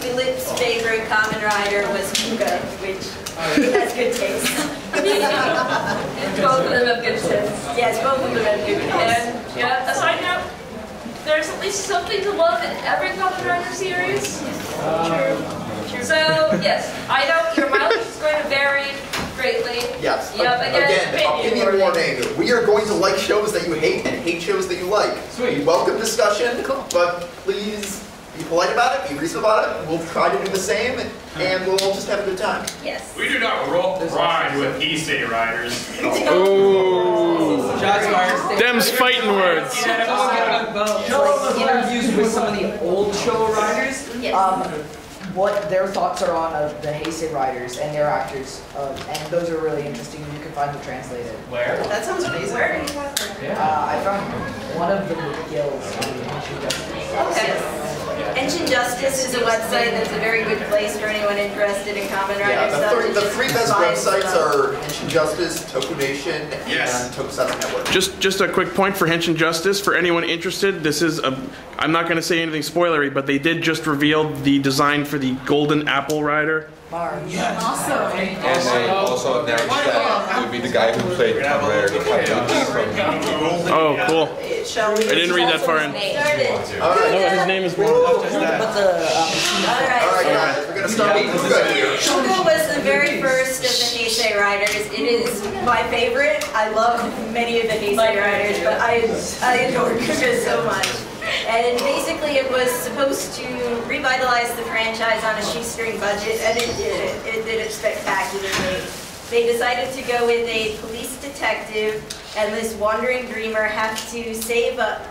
Philip's favorite Kamen Rider was Kuga, which has good taste. Both of them have good taste. Yes, both of them have good taste. And yeah, aside note, there's at least something to love in every Kamen Rider series. True. So, yes, I know your mileage is going to vary greatly. Yes. Yep, Again, opinion warning. We are going to like shows that you hate and hate shows that you like. Sweet. Welcome discussion, but please be polite about it, be reasonable about it. We'll try to do the same, and we'll all just have a good time. Yes. We do not ride with Heisei Riders. Oh. Shots fired. Them's fighting words. Interviews with some of the old show riders. Yes. What their thoughts are on the Heisei Riders and their actors, and those are really interesting. You can find them translated. Where? That sounds amazing. Where do you have them? I found one of the guilds on Henshin Justice. Okay. Henshin Justice is a website that's a very good place for anyone interested in Kamen Rider Yeah, stuff. the three best websites are Henshin Justice, Toku Nation, and Tokusatsu Network. Just a quick point for Henshin Justice, for anyone interested, this is I'm not going to say anything spoilery, but they did just reveal the design for the Golden Apple Rider. Yes. Also announced that it would be the guy who played Kamen Rider. Oh, cool. Shall we? I didn't read that far in. All No, right. his name is more. All right, guys, we're going to start with Kuga here. Kuga was the very first of the Heisei Riders. It is my favorite. I love many of the Heisei Riders, but I adore Kuga so much. And basically it was supposed to revitalize the franchise on a shoestring budget, and it did it. It did it spectacularly. They decided to go with a police detective and this wandering dreamer have to team up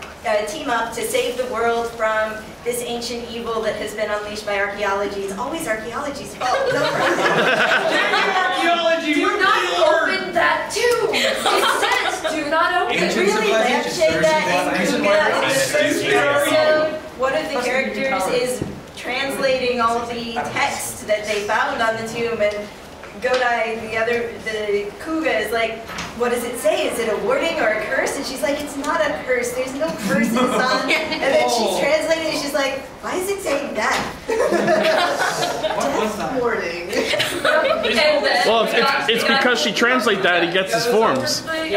to save the world from this ancient evil that has been unleashed by archaeology. It's always archaeology's fault. Archaeology, Do not open that tube! It says do not open it. Really lampshade that in Kuga in the first episode. One of the characters is translating all the text that they found on the tomb, and Godai, the Kuga, is like, what does it say? Is it a warning or a curse? And she's like, it's not a curse. There's no curses on. And then she's translating and she's like, why is it saying that? What was that? Warning. Well, it's because she translates that, he gets his forms. The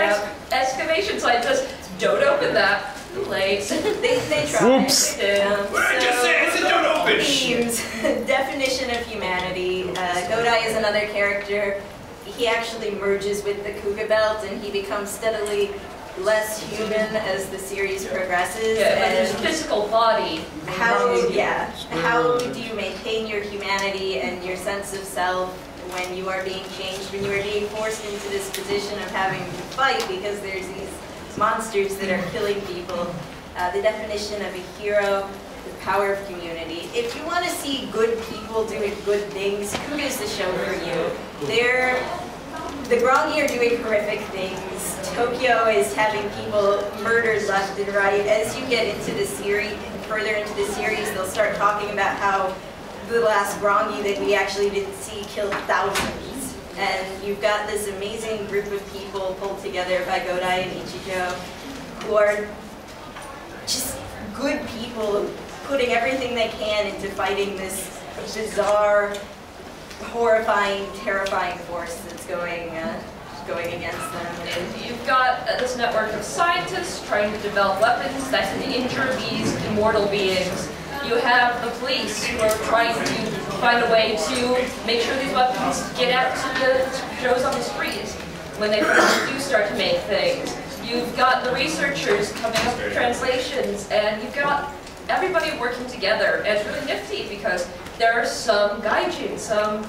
excavation site says, don't open that. Too late. They try. Whoops. What did I just say? I said don't open. Themes. Definition of humanity. Godai is another character. He actually merges with the Kuga belt and he becomes steadily less human as the series progresses. Yeah, but his physical body. How do you maintain your humanity and your sense of self when you are being changed, when you are being forced into this position of having to fight because there's these monsters that are killing people? The definition of a hero, the power of community. If you want to see good people doing good things, Kuga is the show for you. The Grongi are doing horrific things. Tokyo is having people murdered left and right. As you get into the series, further into the series, they'll start talking about how the last Grongi that we actually didn't see killed thousands. And you've got this amazing group of people pulled together by Godai and Ichijo who are just good people putting everything they can into fighting this bizarre, horrifying, terrifying force that's going against them. And you've got this network of scientists trying to develop weapons that can injure these immortal beings. You have the police who are trying to find a way to make sure these weapons get out to the shows on the streets when they do start to make things. You've got the researchers coming up with translations, and you've got everybody working together. And it's really nifty because there are some gaijin, some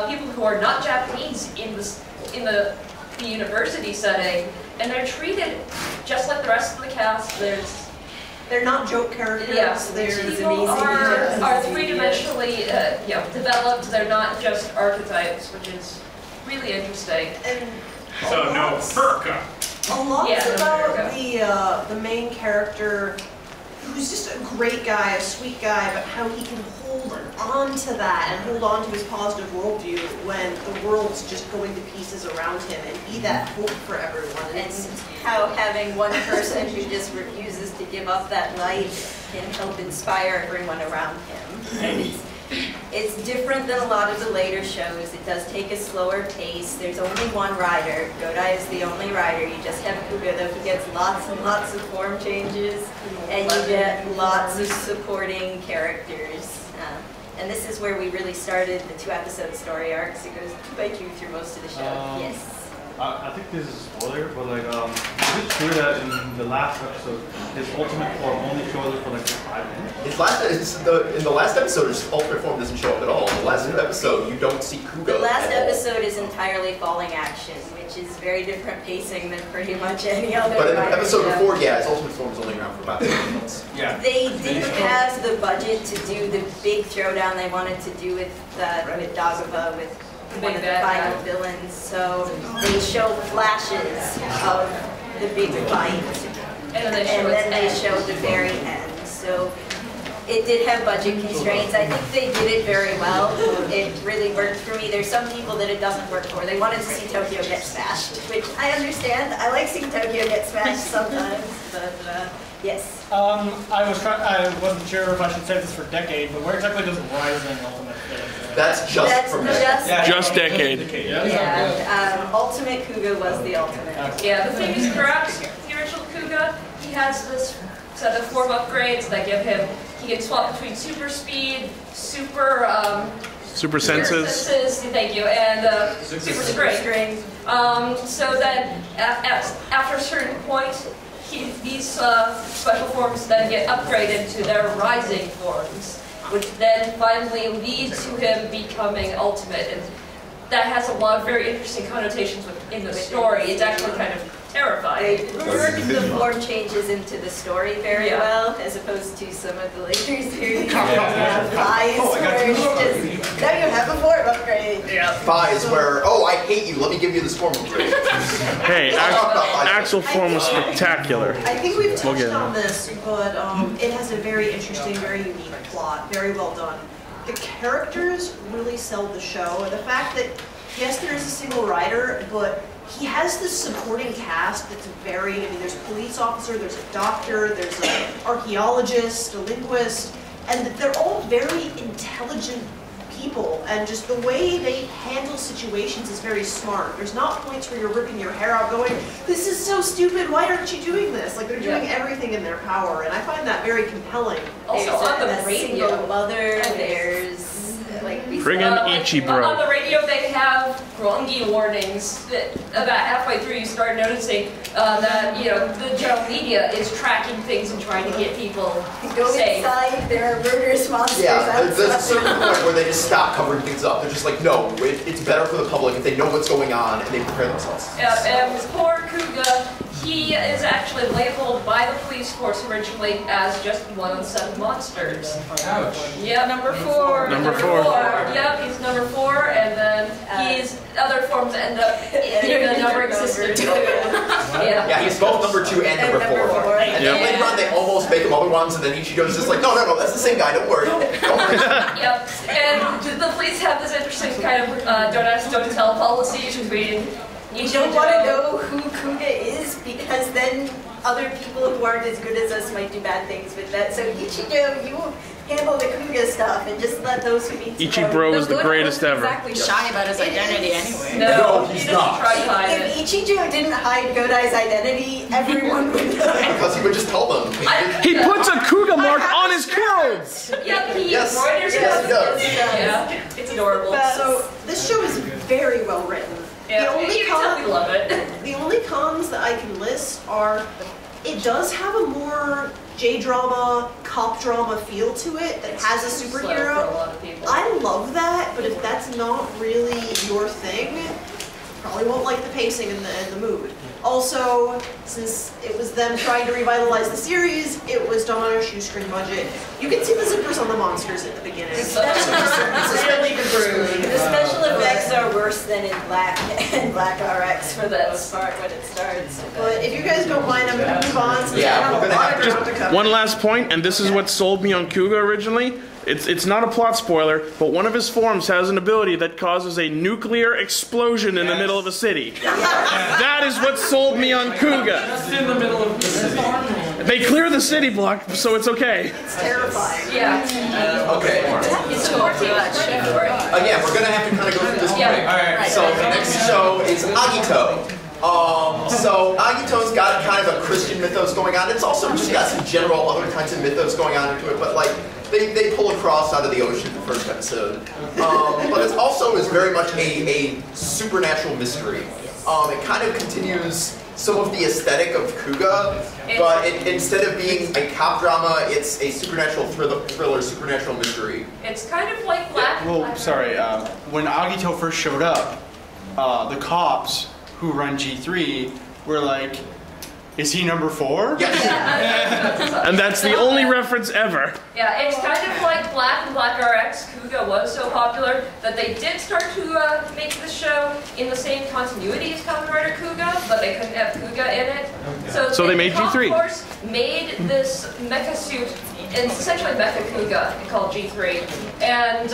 people who are not Japanese in the university setting, and they're treated just like the rest of the cast. They're not joke characters. Yeah, They're people are three-dimensionally developed. They're not just archetypes, which is really interesting. And So no Furka. A lot Yeah, about the main character who's just a great guy, a sweet guy, but how he can hold on to that and hold on to his positive worldview when the world's just going to pieces around him, and be that hope for everyone. And how having one person who just refuses to give up that light can help inspire everyone around him. And it's different than a lot of the later shows. It does take a slower pace. There's only one rider. Godai is the only rider. You just have Kuga, though he gets lots and lots of form changes, and you get lots of supporting characters. And this is where we really started the 2-episode story arcs. It goes 2 by 2 through most of the show. Yes. I think this is a spoiler, but like, is it true that in the last episode, his ultimate form only shows up for like 5 minutes? In the last episode, his ultimate form doesn't show up at all. In the last episode, you don't see Kuga. The last episode is entirely falling action, which is very different pacing than pretty much any other. But in the episode before, yeah, his ultimate form was only around for about 10 minutes. Yeah. They didn't have the budget to do the big throwdown they wanted to do with Dagobah, with one of the final villains, so they show flashes of the big fight, and then they show the very end. So it did have budget constraints. I think they did it very well. It really worked for me. There's some people that it doesn't work for. They wanted to see Tokyo get smashed, which I understand. I like seeing Tokyo get smashed sometimes, but yes. I wasn't sure if I should say this for Decade, but where exactly does Rising Ultimate fit into it? That's just for me. Just Decade. Yeah, Ultimate Kuga was the ultimate. Okay. Yeah, the thing is, perhaps the original Kuga, he has this set of form upgrades that give him, he can swap between super speed, super senses, thank you, and super strength. So then, after a certain point, these special forms then get upgraded to their rising forms, which then finally lead to him becoming ultimate. And that has a lot of very interesting connotations in the story. It's actually kind of terrifying. They worked the form changes into the story very well, as opposed to some of the later series. Fies, where it's just, now you have a form upgrade. Fies, where, oh, I hate you, let me give you this form upgrade. Hey, Axel form was spectacular. I think we've touched on this, but it has a very interesting, very unique plot, very well done. The characters really sell the show, and the fact that, yes, there is a single rider, but he has this supporting cast that's varied. I mean, there's a police officer, there's a doctor, there's an archaeologist, a linguist, and they're all very intelligent people, and just the way they handle situations is very smart. There's not points where you're ripping your hair out going, this is so stupid, why aren't you doing this? Like, they're doing everything in their power, and I find that very compelling. Also, on the radio, single mother, there's like friggin' Ichibro. On the radio, they have Grongi warnings that about halfway through you start noticing that, you know, the general media is tracking things and trying to get people Go safe. inside, there are murderous monsters There's a outside. certain point where they just stop covering things up. They're just like, no, it's better for the public if they know what's going on and they prepare themselves. And with poor Kuga, he is actually labeled by the police force originally as just one of the 7 monsters. Ouch. Yeah, number 4. Number four. Yep, he's number 4, and then his other forms end up in the numbering system too. Yeah, he's both number 2 and number 4. And then later on they almost make him other ones, and then Ichigo's just like, no, that's the same guy, don't worry. Don't worry. Yep, and the police have this interesting kind of don't ask, don't tell policy between You don't want to know who Kuga is, because then other people who aren't as good as us might do bad things with that. So Ichigo, you handle the Kuga stuff and just let those who need to Ichibro is the greatest ever. Exactly shy about his identity anyway. No, he's he not. doesn't try to hide If it. Ichigo didn't hide Godai's identity, everyone would know. Because he would just tell them. He puts a Kuga mark on his clothes! Yep, he Yes. embroiders Yes, he it. does. Yeah, it's adorable. So, this show is very well written. Yeah, The only you can tell we love it. The only cons that I can list are, it does have a more J-drama, cop drama feel to it that has a Slow for a superhero. lot of people. I love that, but if that's not really your thing, probably won't like the pacing and the mood. Also, since it was them trying to revitalize the series, it was done on a shoestring budget. You can see the zippers on the monsters at the beginning. It's really crude. The special effects are worse than in Black and Black RX for the most part when it starts. But if you guys don't mind, I'm going to move on since I have a lot of ground to cover. One last point, and this is what sold me on Kuga originally. It's not a plot spoiler, but one of his forms has an ability that causes a nuclear explosion in the middle of a city. That is what sold me on Kuga. Just in the middle of the city. They clear the city block, so it's okay. It's terrifying. Yeah. Okay. It's a more Again, we're gonna have to kind of go through this quick. Alright. So the next show is Agito. So Agito's got kind of a Christian mythos going on. It's also just got some general other kinds of mythos going on into it, but like they pull a cross out of the ocean in the first episode. But it also is very much a supernatural mystery. It kind of continues some of the aesthetic of Kuga, but instead of being a cop drama, it's a supernatural thriller, supernatural mystery. It's kind of like Black. Well, sorry. When Agito first showed up, the cops who run G3 were like, "Is he number 4?" Yes. And that's the only reference ever. Yeah, it's kind of like Black and Black RX. Kuga was so popular that they did start to make the show in the same continuity as Kamen Rider Kuga, but they couldn't have Kuga in it. So they made G3. Of course, made this mecha suit. It's essentially Mecha Kuga called G3, and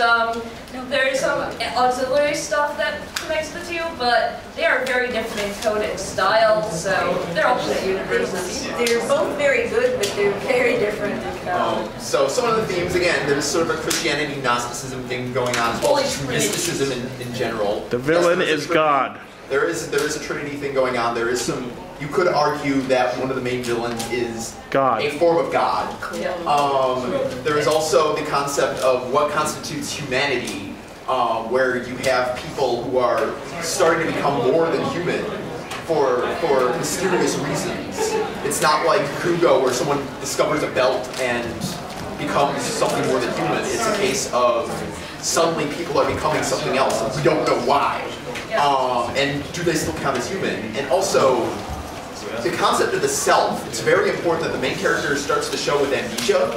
there's some auxiliary stuff that connects the two, but they are very different in tone and style, so they're alternate universes. They're both very good, but they're very different in tone. So some of the themes, again, there's sort of a Christianity Gnosticism thing going on, as well as mysticism in general. The villain is God. There is a Trinity thing going on. There is some. You could argue that one of the main villains is God, a form of God. There is also the concept of what constitutes humanity, where you have people who are starting to become more than human for mysterious reasons. It's not like Kugo, where someone discovers a belt and becomes something more than human. It's a case of suddenly people are becoming something else, and we don't know why. And do they still count as human? And also, the concept of the self, it's very important that the main character starts the show with amnesia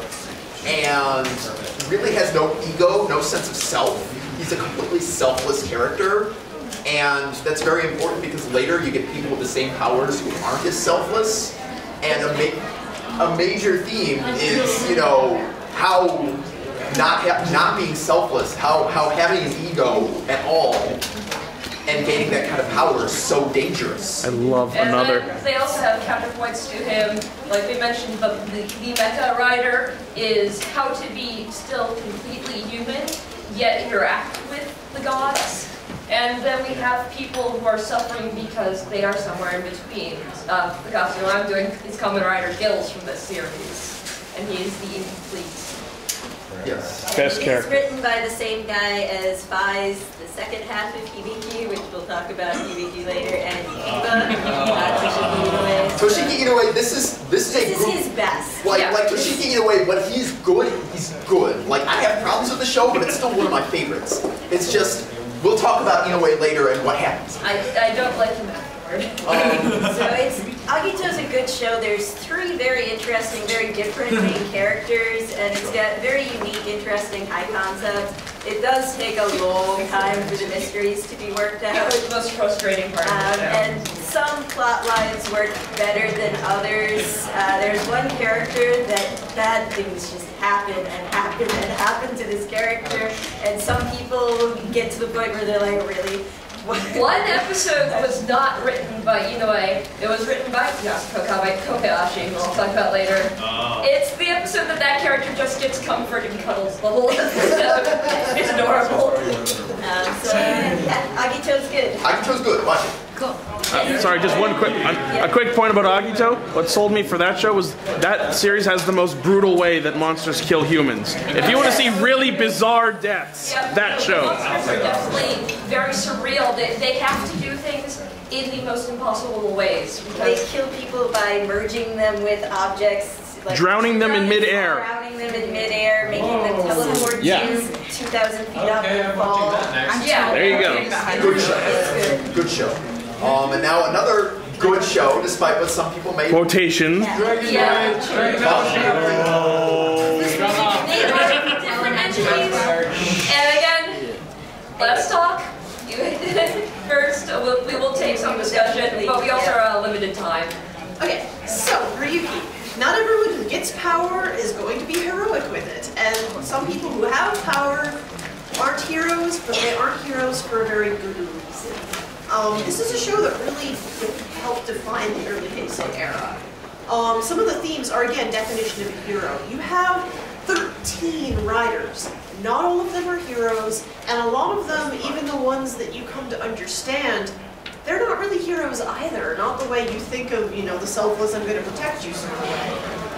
and really has no ego, no sense of self. He's a completely selfless character, and that's very important because later you get people with the same powers who aren't as selfless. And a major theme is, you know, how not being selfless, how having an ego at all and gaining that kind of power is so dangerous. I love another. And then they also have counterpoints to him. Like we mentioned, the Mecha Rider is how to be still completely human, yet interact with the gods. And then we have people who are suffering because they are somewhere in between. The costume I'm doing is Kamen Rider Gills from this series, and he is the incomplete. Yes. Best It's character. written by the same guy as Fai's the second half of Hibiki, which we'll talk about Hibiki later, and Iba, Toshiki Inoue. Toshiki Inoue, this is his best. Like Toshiki Inoue, when he's good, he's good. Like, I have problems with the show, but it's still one of my favorites. It's just, we'll talk about Inoue later and what happens. I don't like him afterward. So Agito's a good show. There's 3 very interesting, very different main characters, and it's got very unique, interesting, high concepts. It does take a long time for the mysteries to be worked out. It's the most frustrating part of the show. And some plot lines work better than others. There's one character that bad things just happen and happen and happen to this character, and some people get to the point where they're like, really? One episode was not written by Inoue. It was written by Kobayashi, which we'll talk about later. It's the episode that character just gets comfort and cuddles the whole episode. It's adorable. So yeah, Agito's good. Agito's good. Watch it. Cool. Sorry, just one a quick point about Agito. What sold me for that show was that series has the most brutal way that monsters kill humans. If you want to see really bizarre deaths, that show. Monsters are definitely very surreal. They have to do things in the most impossible ways. They kill people by merging them with objects. Like drowning them in midair. Drowning them in midair, making them teleport to 10,000 feet up and fall. Yeah. There you go. Good show. Good show. And now another good show, despite what some people may. Quotations. Yeah. Different entities. And again, let's talk. First, we will take some discussion, but we also are limited time. Okay, so Ryuki. Not everyone who gets power is going to be heroic with it, and some people who have power aren't heroes, but they aren't heroes for a very good reason. This is a show that really helped define the early Heisei era. Some of the themes are, again, definition of a hero. You have 13 riders. Not all of them are heroes, and a lot of them, even the ones that you come to understand, they're not really heroes either. Not the way you think of, the selfless, I'm going to protect you sort of way.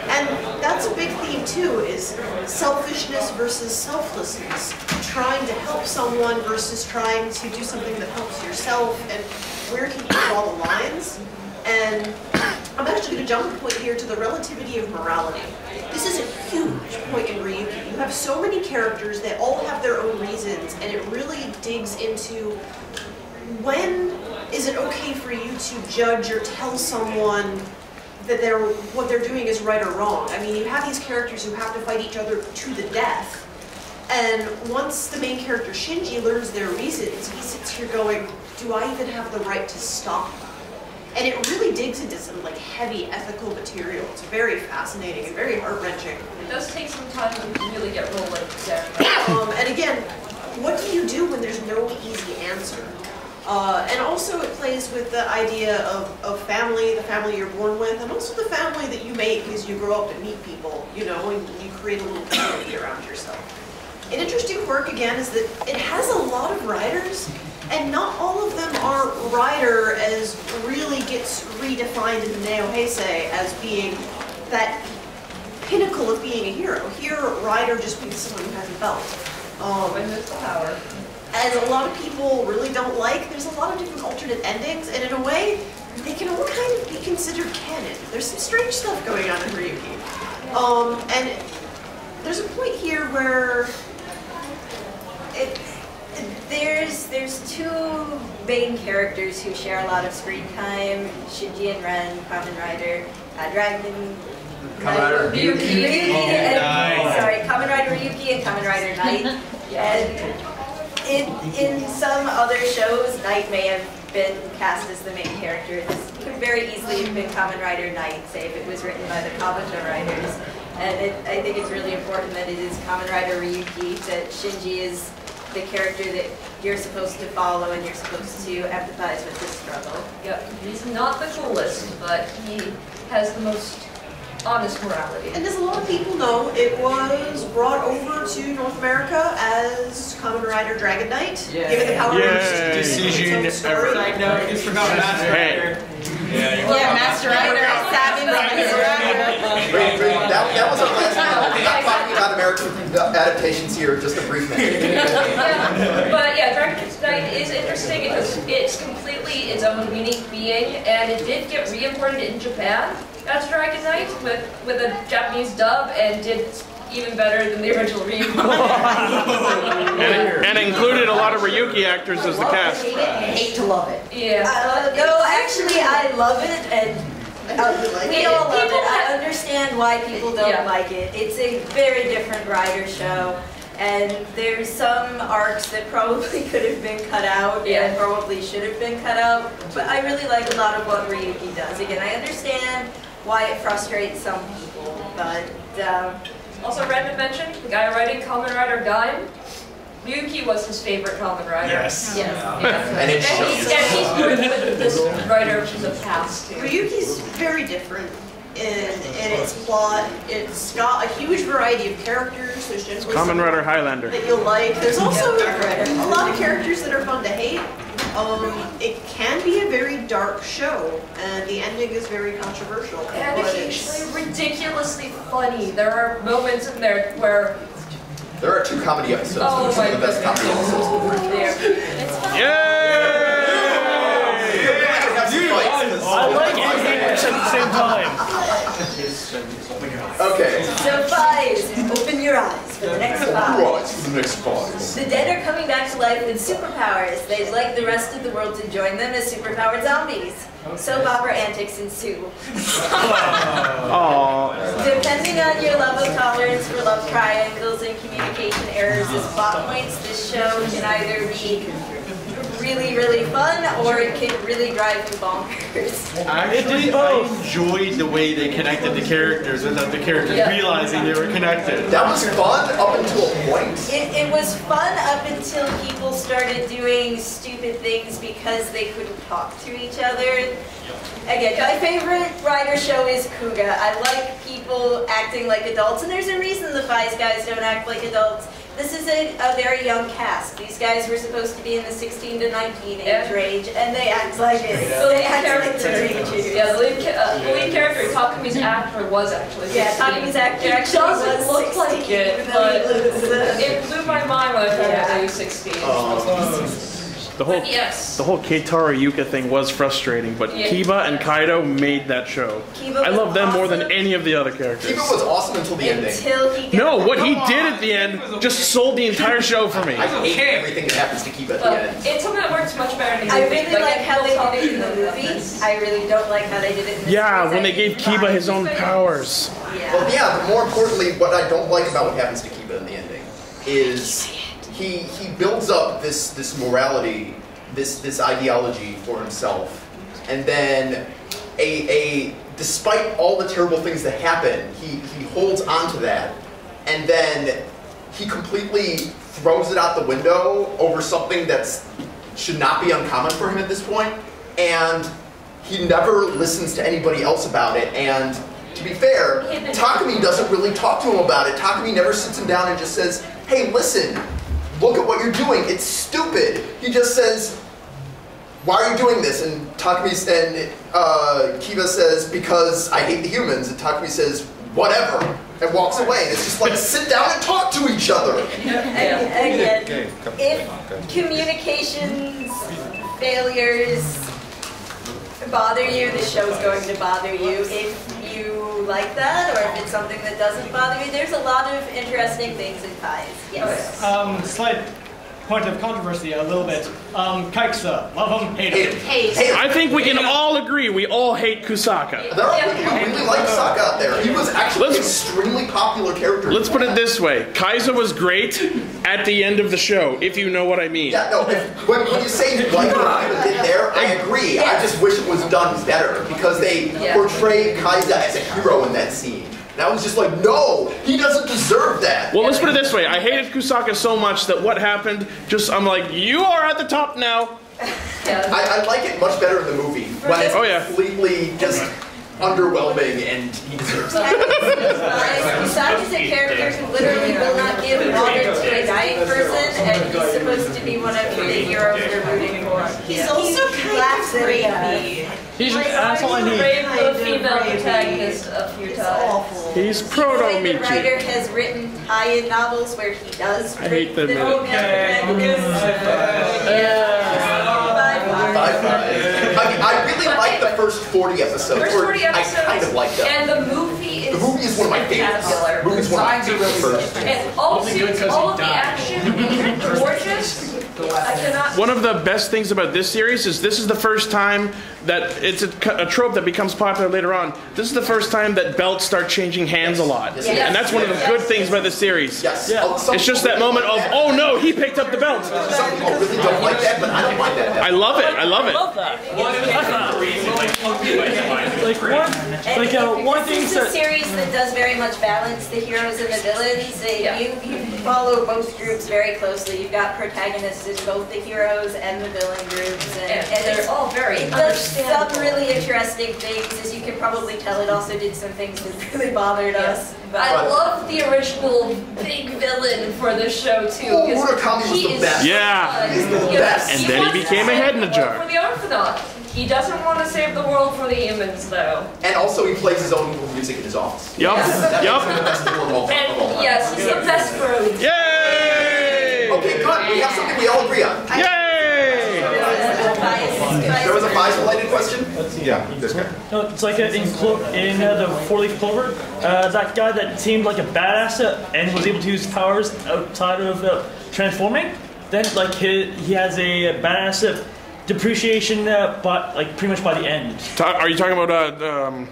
And that's a big theme too, is selfishness versus selflessness. Trying to help someone versus trying to do something that helps yourself, and where can you draw the lines? And I'm actually going to jump a point here to the relativity of morality. This is a huge point in Ryuki. You have so many characters that all have their own reasons, and it really digs into when is it okay for you to judge or tell someone that what they're doing is right or wrong. I mean, you have these characters who have to fight each other to the death, and once the main character Shinji learns their reasons, he sits here going, do I even have the right to stop them? And it really digs into some heavy ethical material. It's very fascinating and very heart-wrenching. It does take some time to really get rolling. And again, what do you do when there's no easy answer? And also it plays with the idea of family, the family you're born with, and also the family that you make as you grow up and meet people, and you create a little community around yourself. An interesting quirk, again, is that it has a lot of riders, and not all of them are rider as really gets redefined in the Neo Heisei as being that pinnacle of being a hero. Here, rider just means someone who has a belt. And there's the power. And a lot of people really don't like. There's a lot of different alternate endings, and in a way, they can all kind of be considered canon. There's some strange stuff going on in Ryuki. And there's a point here where there's two main characters who share a lot of screen time: Shinji and Ren, Kamen Rider, Dragon. Kamen Rider Ryuki. Kamen Rider Ryuki and Kamen Rider Knight. And in some other shows, Knight may have been cast as the main character. This could very easily have been Kamen Rider Knight, say if it was written by the Kabuto writers. And I think it's really important that it is Kamen Rider Ryuki, that Shinji is the character that you're supposed to follow and you're supposed to empathize with his struggle. Yep, he's not the coolest, but he has the most honest morality. And as a lot of people know, it was brought over to North America as Kamen Rider Dragon Knight, given the power decision ever. Side note, you just forgot Master Rider. Yeah, Master Rider, Sabin, Master Rider. That was our last one. We're not talking about American adaptations here, just a brief minute. But yeah, Dragon Knight is interesting because it's completely its own unique being, and it did get re-imported in Japan as Dragon Knight with a Japanese dub, and did even better than the original remake. and included a lot of Ryuki actors as the cast. Hate to love it. Yeah. No, actually, I love it, and we all love it. I understand why people don't like it. It's a very different Rider show, and there's some arcs that probably could have been cut out and probably should have been cut out, but I really like a lot of what Ryuki does. Again, I understand why it frustrates some people, but also, random mention, the guy writing Kamen Rider Gaim, Ryuki was his favorite Kamen Rider. Yes. Yeah. And it shows. And he's worked with this writer from the past. Ryuki's very different in its plot. It's got a huge variety of characters. There's generally Kamen Rider Highlander. that you'll like. There's also a lot of characters that are fun to hate. It can be a very dark show, and the ending is very controversial. And occasionally ridiculously funny. There are moments in there where... There are 2 comedy episodes. Oh Some of the best comedy episodes. I like it at the same time. Okay. So, Fies, open your eyes. rise for the next 5. Rise for the next 5. The dead are coming back to life with superpowers. They'd like the rest of the world to join them as superpowered zombies. Soap opera antics ensue. Depending on your level of tolerance for love triangles and communication errors as plot points, this show can either be really, really fun, or it can really drive you bonkers. Actually, I enjoyed the way they connected the characters without the characters realizing they were connected. That was fun up until a point. It was fun up until people started doing stupid things because they couldn't talk to each other. Again, my favorite Rider show is Kuga. I like people acting like adults, and there's a reason the Five guys don't act like adults. This is a very young cast. These guys were supposed to be in the 16 to 19 age range, and they act like it. They act like teenagers. Yeah, the lead character, Takumi's actor, was actually 16. Yeah, Takumi's actor actually doesn't look 16, like it, but it blew my mind when I found out that he was 16. The whole Keitaro Yuka thing was frustrating, but Kiba and Kaido made that show. I love them more than any of the other characters. Kiba was awesome until the ending. No, what he did at the end just sold the entire show for me. I hate everything that happens to Kiba at the end. It's something that works much better in the I movie. really like how they did it in the movie. I really don't like how they did it in the Yeah, when they gave Kiba his own powers. Well, yeah, but more importantly, what I don't like about what happens to Kiba in the ending is he builds up this morality, this ideology for himself, and then despite all the terrible things that happen, he holds on to that, and then he completely throws it out the window over something that should not be uncommon for him at this point, and he never listens to anybody else about it. And to be fair, Takumi doesn't really talk to him about it. Takumi never sits him down and just says, hey, listen, look at what you're doing, it's stupid. He just says, why are you doing this? And Kiba says, because I hate the humans. And Takumi says, whatever, and walks away. And it's just like, sit down and talk to each other. Again, if communications failures bother you, the show's going to bother you. If you like that, or if it's something that doesn't bother you, there's a lot of interesting things in ties. Yes. Slight point of controversy a little bit. Kaiksa, love him, hate him. I think we can all agree we all hate Kusaka. There are people who really like Kusaka out there. He was actually an extremely popular character. Let's put it this way. Kaiser was great at the end of the show, if you know what I mean. Yeah, no, when you say you like what Kiba did there, I agree. I just wish it was done better, because they portrayed Kaiser as a hero in that scene. And I was just like, no, he doesn't deserve that. Well, let's put it this way. I hated Kusaka so much that what happened, I'm like, you are at the top now. I like it much better in the movie, when it's completely just underwhelming, and he deserves it. Kusaka's a character who literally will not give water to a dying person, and he's supposed to be one of the heroes we're rooting for. He's also kind of rapey. He's an asshole, and he raped the female protagonist a few times. He's proto-Michi. The writer has written tie-in novels where he does I hate them. the female protagonist. I really like the first 40 episodes. First 40 episodes, I kind of like them. and the movie is one of my favorites. spectacular. The movie is one of my favorites. And all of the action is gorgeous. I cannot. One of the best things about this series is this is the first time that it's a trope that becomes popular later on. This is the first time that belts start changing hands a lot. Yes. And that's one of the good things about this series. Yes. It's just that moment of, oh no, he picked up the belt. Some people really don't like that, but I don't mind that. I love it. I love it. One thing is a series that does very much balance the heroes and the villains. You follow both groups very closely. You've got protagonists in both the heroes and the villain groups, and they're all very understandable. Some really interesting things, as you can probably tell. It also did some things that really bothered us. I love the original big villain for the show too. Murakami was the best. Yeah. He's the best. And then he became a head in a jar. For the Arthronaut. He doesn't want to save the world for the humans, though. And also, he plays his own evil music in his office. Yup. Yup. And yes, he's the best road. Yay! Okay, good. We have something we all agree on. Yay! There was a Heisei-related question? Yeah, this guy. No, it's like in the four-leaf clover, that guy that seemed like a badass and was able to use powers outside of transforming. Then like he has a badass depreciation, but like pretty much by the end. Are you talking about No,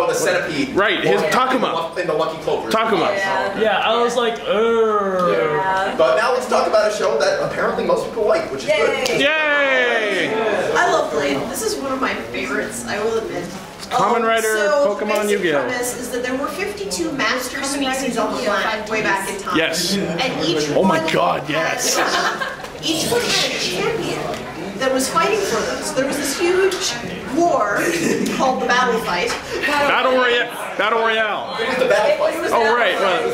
the centipede. Right, his Takuma. In the Lucky Clover. Takuma. Yeah, I was like, Yeah. But now let's talk about a show that apparently most people like, which is good. Yay! I love Blade. This is one of my favorites, I will admit. Kamen Rider, Pokemon, Yu-Gi-Oh. The premise is that there were 52 master species on the planet way back in time. Yes. And each Oh my one God, yes. Each one had a champion that was fighting for them. So there was this huge war called the Battle Fight. Battle Royale. It was the Battle Fight. Oh, right. Right.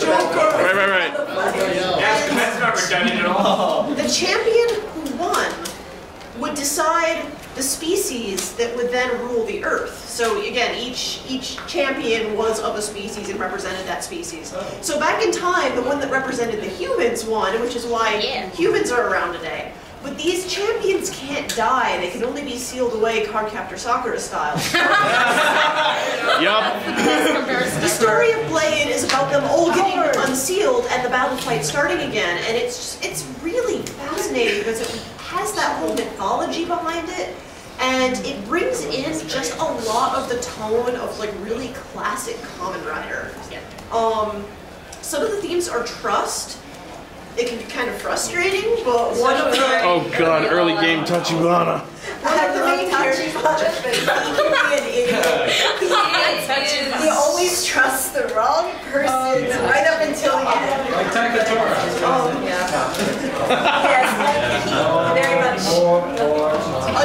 That's not redundant at all. The champion who won would decide the species that would then rule the Earth. So again, each champion was of a species and represented that species. So back in time, the one that represented the humans won, which is why humans are around today. But these champions can't die. They can only be sealed away Cardcaptor Sakura style. Yup. The story of Blade is about them all getting unsealed and the battle fight starting again. And it's really fascinating because it has that whole mythology behind it. And it brings in just a lot of the tone of like really classic Kamen Rider. Some of the themes are trust. It can be kind of frustrating, but one of the Oh God, early game Tachibana. the main characters he always trusts the wrong person right up until the end. Like Takatora. Yes, very much.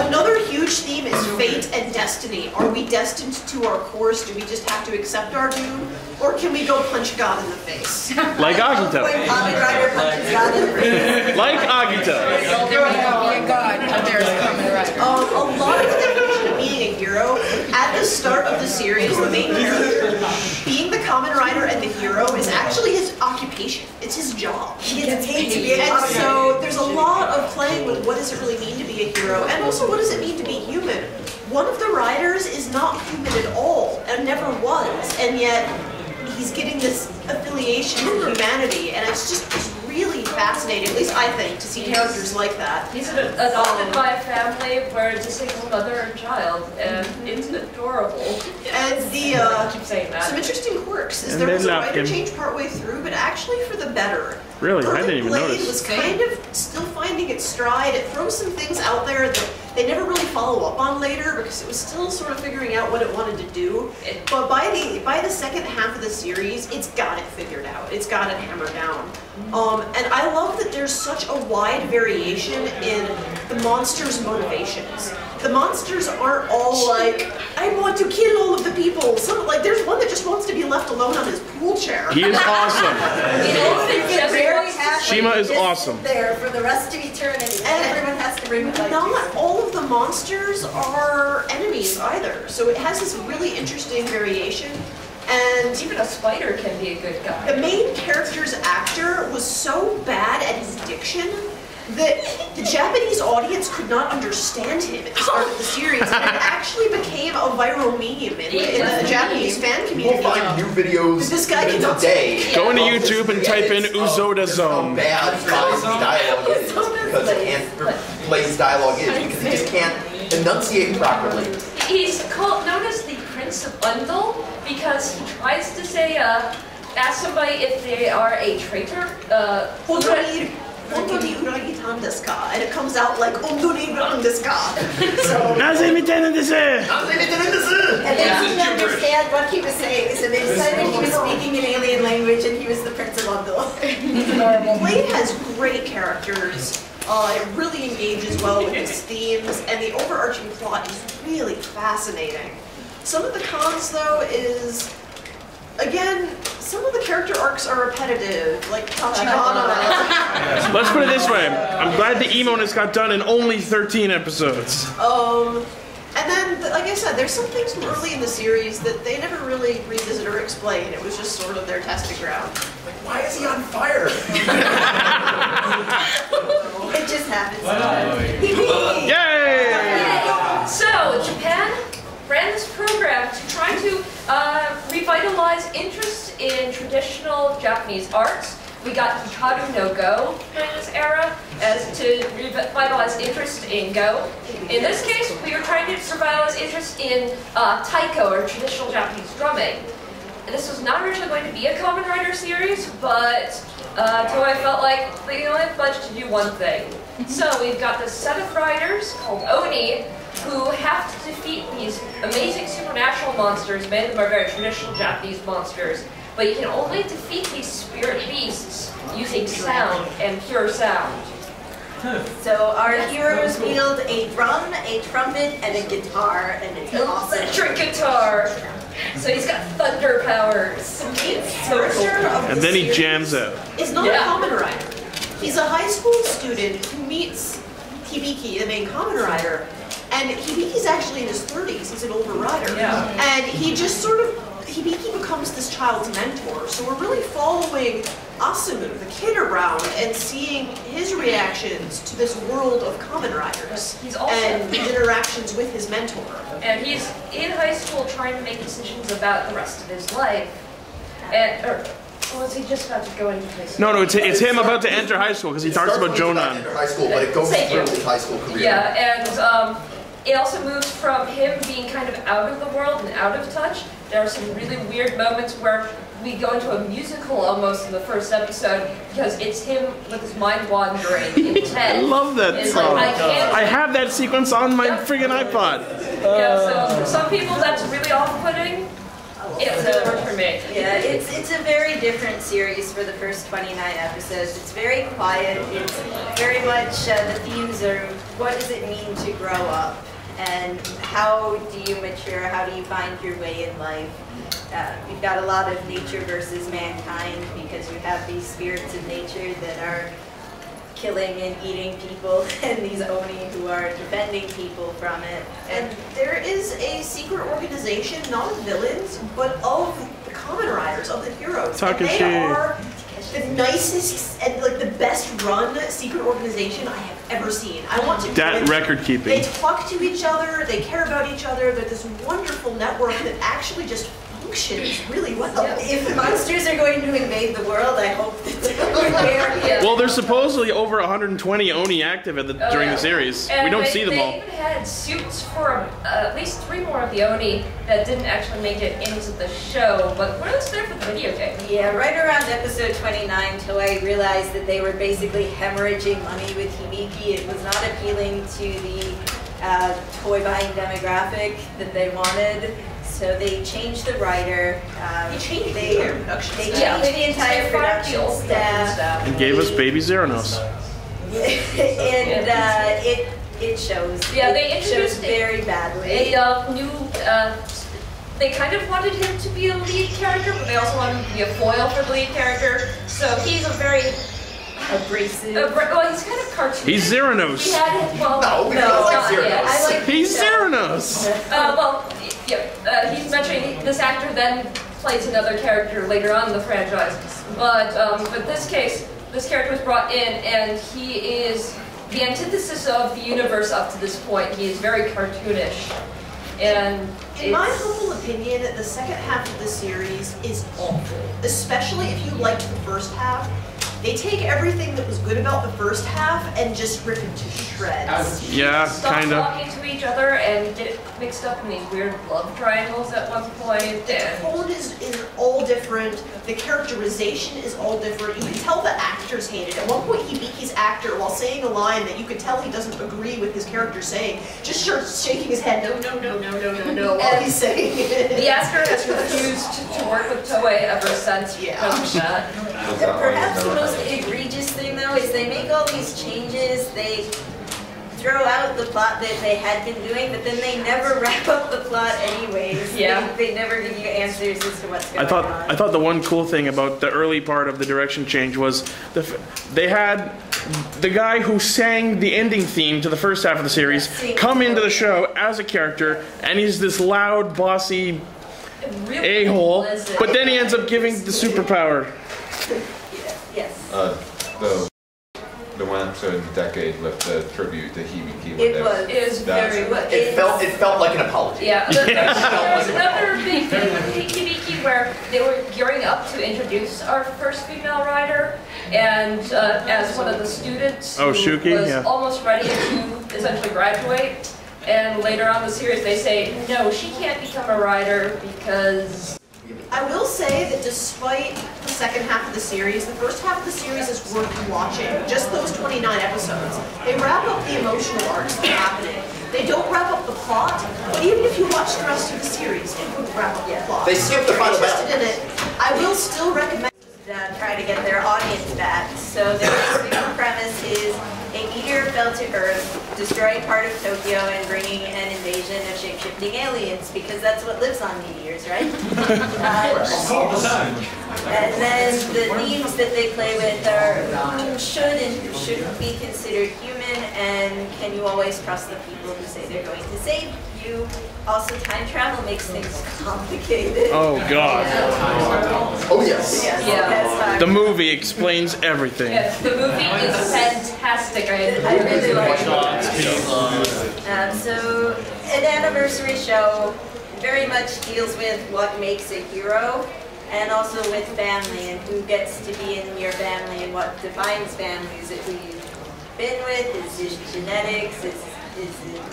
Another huge theme is fate and destiny. Are we destined to our course? Do we just have to accept our doom? Or can we go punch God in the face? Like Agito. Kamen Rider punches God in the face. Like Agito. There would be a god, but there's Kamen Rider. A lot of the definition of being a hero, at the start of the series, the main character, being the Kamen Rider and the hero is actually his occupation. It's his job. He gets paid to be a Kamen Rider. And so there's a lot of playing with what does it really mean to be a hero, and also what does it mean to be human. One of the riders is not human at all, and never was, and yet he's getting this affiliation with humanity, and it's really fascinating, at least I think, to see characters like that. He's adopted by a family where it's a single mother and child, and it's adorable. And I keep saying that. some interesting quirks is there was a writer change partway through, but actually for the better. Really? I didn't even Blade notice. was kind of still finding its stride. It throws some things out there that they never really follow up on later because it was still sort of figuring out what it wanted to do. But by the second half of the series, it's got it figured out. It's got it hammered down. And I love that there's such a wide variation in the monsters' motivations. The monsters aren't all like, I want to kill all of the people. Some, like, there's one that just wants to be left alone on his pool chair. He is awesome. Shima is Just awesome. there for the rest of eternity. And everyone has to bring it. Not all of the monsters are enemies either. So it has this really interesting variation. And even a spider can be a good guy. The main character's actor was so bad at his diction that the Japanese audience could not understand him at the start of the series, and it actually became a viral meme in the Japanese fan community. We'll find new videos This guy even cannot today. Go into YouTube and type in Uzoda Zone. Bad Blade's dialogue is because it can't. Blade's dialogue is because he just can't enunciate properly. He's known as the Prince of Bundle because he tries to say, ask somebody if they are a traitor. And it comes out like So And they didn't understand what he was saying, so they decided he was speaking an alien language and he was the Prince of Abdul. Blade has great characters. It really engages well with its themes, and the overarching plot is really fascinating. Some of the cons, though, is, again, some of the character arcs are repetitive, like Tachibana. Let's put it this way. I'm glad the Emoness got done in only 13 episodes. And then, like I said, there's some things from early in the series that they never really revisit or explain. It was just sort of their testing ground. Like, why is he on fire? It just happens. Yay! interest in traditional Japanese arts. We got Hikaru no Go during this era as to revitalize interest in Go. In this case, we were trying to revitalize interest in taiko, or traditional Japanese drumming. This was not originally going to be a Kamen Rider series, but Toei felt like they only had budget to do one thing. So we've got this set of riders called Oni, who have to defeat these amazing supernatural monsters. Many of them are very traditional Japanese monsters, but you can only defeat these spirit beasts using sound and pure sound. So our heroes wield a drum, a trumpet, and a guitar, and it's awesome. Electric guitar! So he's got thunder powers. And then he jams out. Is not a Kamen Rider. He's a high school student who meets Hibiki, the main Kamen Rider, and Hibiki's actually in his 30s. He's an older rider. Yeah. And he just sort of, Hibiki becomes this child's mentor. So we're really following Asumu, the kid around, and seeing his reactions to this world of Kamen Riders. He's also, and his interactions with his mentor. And he's in high school trying to make decisions about the rest of his life. And, or was he just about to go into high school? No, it's him about to enter high school because he talks about Jonan. Enter high school, but it goes through his high school career. Yeah, and it also moves from him being kind of out of the world and out of touch. There are some really weird moments where we go into a musical almost in the first episode because it's him with his mind wandering in 10. I love that song. Like, I have that sequence on my friggin' iPod. Yeah, so for some people that's really off-putting. It doesn't work for me. Yeah, it's a very different series for the first 29 episodes. It's very quiet. It's very much the themes are what does it mean to grow up, and how do you mature? How do you find your way in life? You've got a lot of nature versus mankind because you have these spirits of nature that are killing and eating people, and these Oni who are defending people from it. And there is a secret organization, not of villains, but of the Kamen Riders, of the heroes. Talking and they shit. are the nicest and like the best run secret organization I have ever seen. I want to That record keeping. They talk to each other, they care about each other, they're this wonderful network that actually just functions really well. If monsters are going to invade the world, I hope that they're there. Well, there's supposedly over 120 Oni active during the series. And we don't see them all. They even had suits for at least 3 more of the Oni that didn't actually make it into the show, but were those there for the video game? Yeah, right around episode 29, Toei realized that they were basically hemorrhaging money with Hibiki. It was not appealing to the toy buying demographic that they wanted. So they changed the writer. They changed the entire production They staff. changed the entire production staff. And gave us Baby Zeranos. And it shows. Yeah, they It shows introduced very badly. a new. They kind of wanted him to be a lead character, but they also wanted him to be a foil for the lead character. So he's a very abrasive. Well, he's kind of cartoonish. He's Zeranos. He had, well, No, we don't like Zeranos. I like He's Zeranos. well, yeah, he's mentioning this actor then plays another character later on in the franchise. But this case, this character was brought in, and he is the antithesis of the universe up to this point. He is very cartoonish. And in my humble opinion, the second half of the series is awful. Especially if you liked the first half. They take everything that was good about the first half and just rip it to shreds. Yeah, kind of. Talking to each other and get mixed up in these weird love triangles at one point. The tone is all different. The characterization is all different. You can tell the actors hate it. At one point, Hibiki's actor, while saying a line that you could tell he doesn't agree with his character saying, just starts shaking his head, no, while he's saying it. The actor has refused to work with Toei ever since because of that. Perhaps the most egregious thing, though, is they make all these changes. They throw out the plot that they had been doing, but then they never wrap up the plot anyways. Yeah. They never give you answers as to what's going on. I thought the one cool thing about the early part of the direction change was they had the guy who sang the ending theme to the first half of the series come into the show as a character, and he's this loud, bossy a-hole, but then he ends up giving the superpower. Yes. The one episode in the decade left the tribute to Hibiki. It was very good. It felt like an apology. Yeah. There's another big thing with Hibiki where they were gearing up to introduce our first female rider, and as one of the students who was almost ready to essentially graduate, and later on in the series they say, no, she can't become a rider because... I will say that despite the second half of the series, the first half of the series is worth watching. Just those 29 episodes. They wrap up the emotional arcs that are happening. They don't wrap up the plot, but even if you watch the rest of the series, it would wrap up the plot. They skip the final battle. If you're interested in it, I will still recommend try to get their audience back. So their basic premise is a meteor fell to Earth, destroying part of Tokyo and bringing an invasion of shape-shifting aliens, because that's what lives on meteors, right? All the time. And then the themes that they play with are who should and who shouldn't be considered human, and can you always trust the people who say they're going to save you? Also, time travel makes things complicated. Oh, God. Oh, yes. Yes. The movie explains everything. Yes, the movie is fantastic. I really like it. So, an anniversary show very much deals with what makes a hero, and also with family and who gets to be in your family and what defines family. Is it who you've been with? Is it genetics?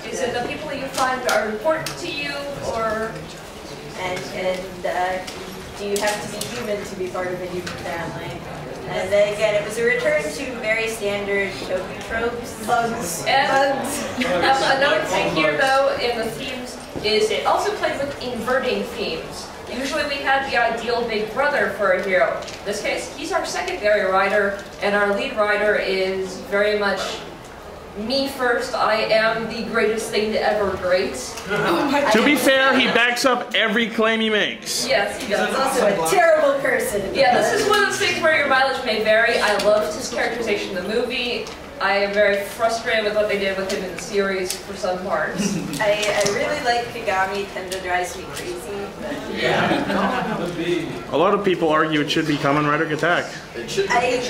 Is it the people you find are important to you, or do you have to be human to be part of a human family? And then again, it was a return to very standard Toku tropes. Bugs. Another thing here, though, in the themes is it also played with inverting themes. Usually we had the ideal big brother for a hero. In this case, he's our secondary rider, and our lead rider is very much me first. I am the greatest thing to ever great. To be fair, he backs up every claim he makes. Yes, he does. He's also a terrible person. Yeah, this is one of those things where your mileage may vary. I loved his characterization in the movie. I am very frustrated with what they did with him in the series for some parts. I really like Kagami. Tendo drives me crazy. A lot of people argue it should be Kamen Rider Attack. I think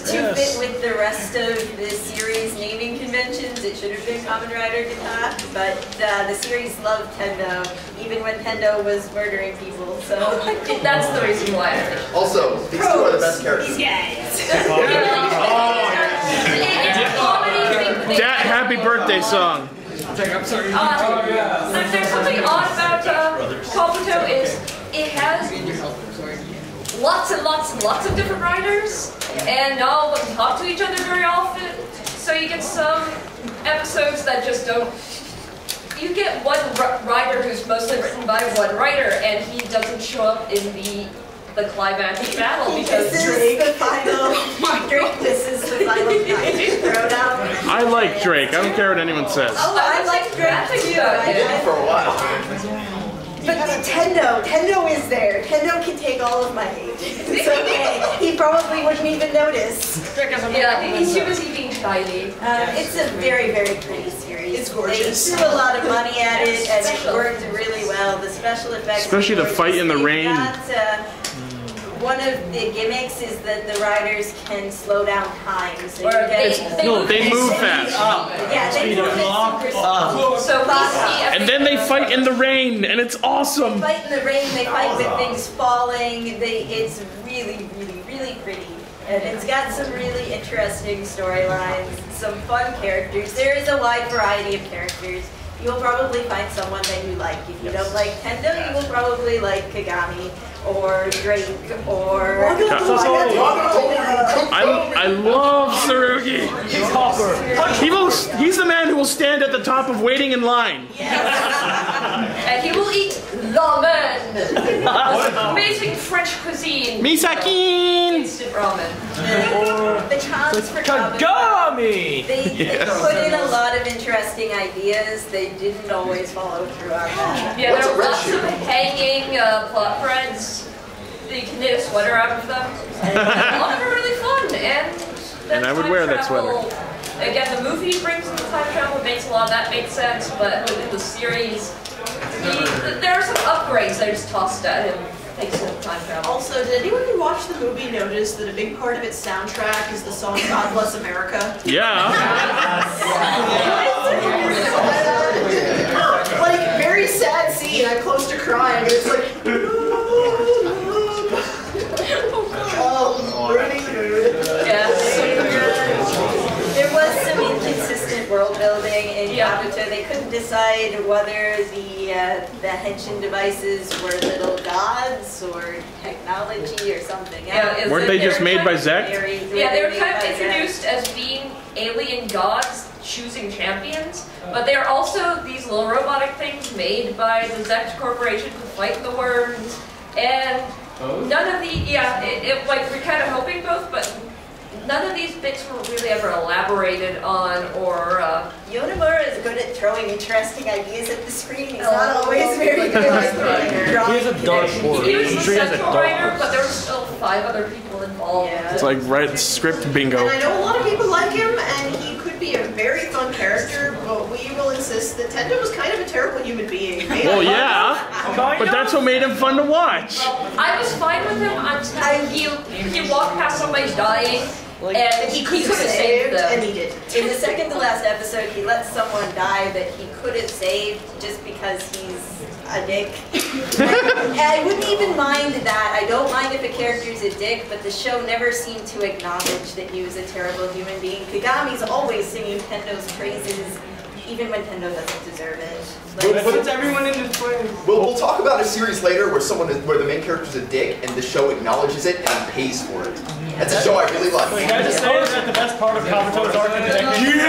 to fit with the rest of the series naming conventions, it should have been Kamen Rider Attack, but the series loved Tendo, even when Tendo was murdering people, so that's the reason why. Also, these two are the best characters. These guys. That happy birthday song. I'm sorry. There's something odd about Kabuto is it has lots and lots and lots of different riders, and not all of them talk to each other very often. So you get some episodes that just don't. You get one rider who's mostly written by one writer, and he doesn't show up in the climactic battle because this is the final. Drake, this is the final night. I like Drake. I don't care what anyone says. Oh, I like Drake too. I did for a while. But Tendo is there. Tendo can take all of my hate. It's okay. He probably wouldn't even notice. Yeah, he's too busy being shiny. It's a very, very pretty series. It's gorgeous. They threw a lot of money at it, and it worked really well. The special effects. Especially the fight in the rain. One of the gimmicks is that the riders can slow down time. So they move fast. Yeah, they move super slow. So and then they fight in the rain, and it's awesome. They fight in the rain, they fight with things falling. It's really, really, really pretty. And it's got some really interesting storylines, some fun characters. There is a wide variety of characters. You'll probably find someone that you like. If you don't like Tendo, you will probably like Kagami or Drake or... I love Tsurugi. He's the man who will stand at the top of waiting in line. And he will eat ramen. This amazing French cuisine. Misakin! Instant ramen. The cons for Kagami! They put in a lot of interesting ideas. They didn't always follow through on that. Yeah, there are lots of hanging plot threads. You can knit a sweater out of them. And a lot of them are really fun. And I would wear that sweater. Again, the movie brings in the time travel, makes a lot of that make sense, but within the series, there are some upgrades that are just tossed at him. Takes some time travel. Also, did anyone who watched the movie notice that a big part of its soundtrack is the song God Bless America? Yeah. Like, very sad scene. I'm close to crying. It's like... Kabuto. They couldn't decide whether the henshin devices were little gods or technology or something else. Weren't they just made by Zek? Yeah, they were kind of introduced as being alien gods choosing champions, but they are also these little robotic things made by the Zek Corporation to fight the worms, and none of the, like, we're kind of hoping both, but none of these bits were really ever elaborated on or... Yonemura is good at throwing interesting ideas at the screen. He's not always very good at drawing. He has a dartboard. He was the central writer, but there were still 5 other people involved. It's like script bingo. And I know a lot of people like him, and he could be a very fun character, but we will insist that Tendo was kind of a terrible human being. Well, yeah, but that's what made him fun to watch. I was fine with him until he walked past somebody dying, and he could have saved them. And he did. In the second to last episode, he let someone die that he could have saved just because he's a dick. And I wouldn't even mind that. I don't mind if a character's a dick, but the show never seemed to acknowledge that he was a terrible human being. Kagami's always singing Tendo's praises, even when Tendo doesn't deserve it. But it's everyone in this place. We'll talk about a series later where where the main character's a dick and the show acknowledges it and pays for it. That's a show I really like. Can I just say that the best part of Kabuto's arc in the decade?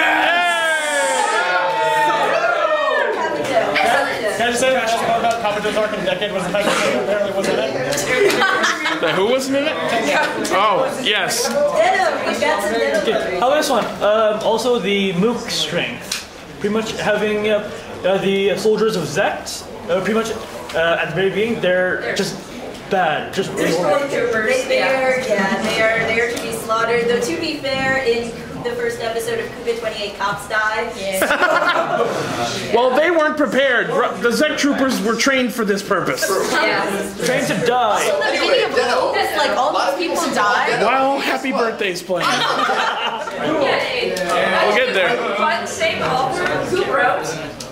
Can I just say the best part about Kabuto's arc in the decade was the fact that he apparently wasn't in it? Who wasn't in it? Oh, yes. Okay, how about this one? Also the Mook strength. Pretty much having the soldiers of Zekt, pretty much at the very beginning, they're just bad. Just they are there to be slaughtered. Though to be fair, in the first episode of Kuga 28, cops died. Well, they weren't prepared. The Zek troopers were trained for this purpose. Trained to die. Also, the beginning of all this, like, all these people died. Well, happy birthday's playing. We'll get there. By the same author who wrote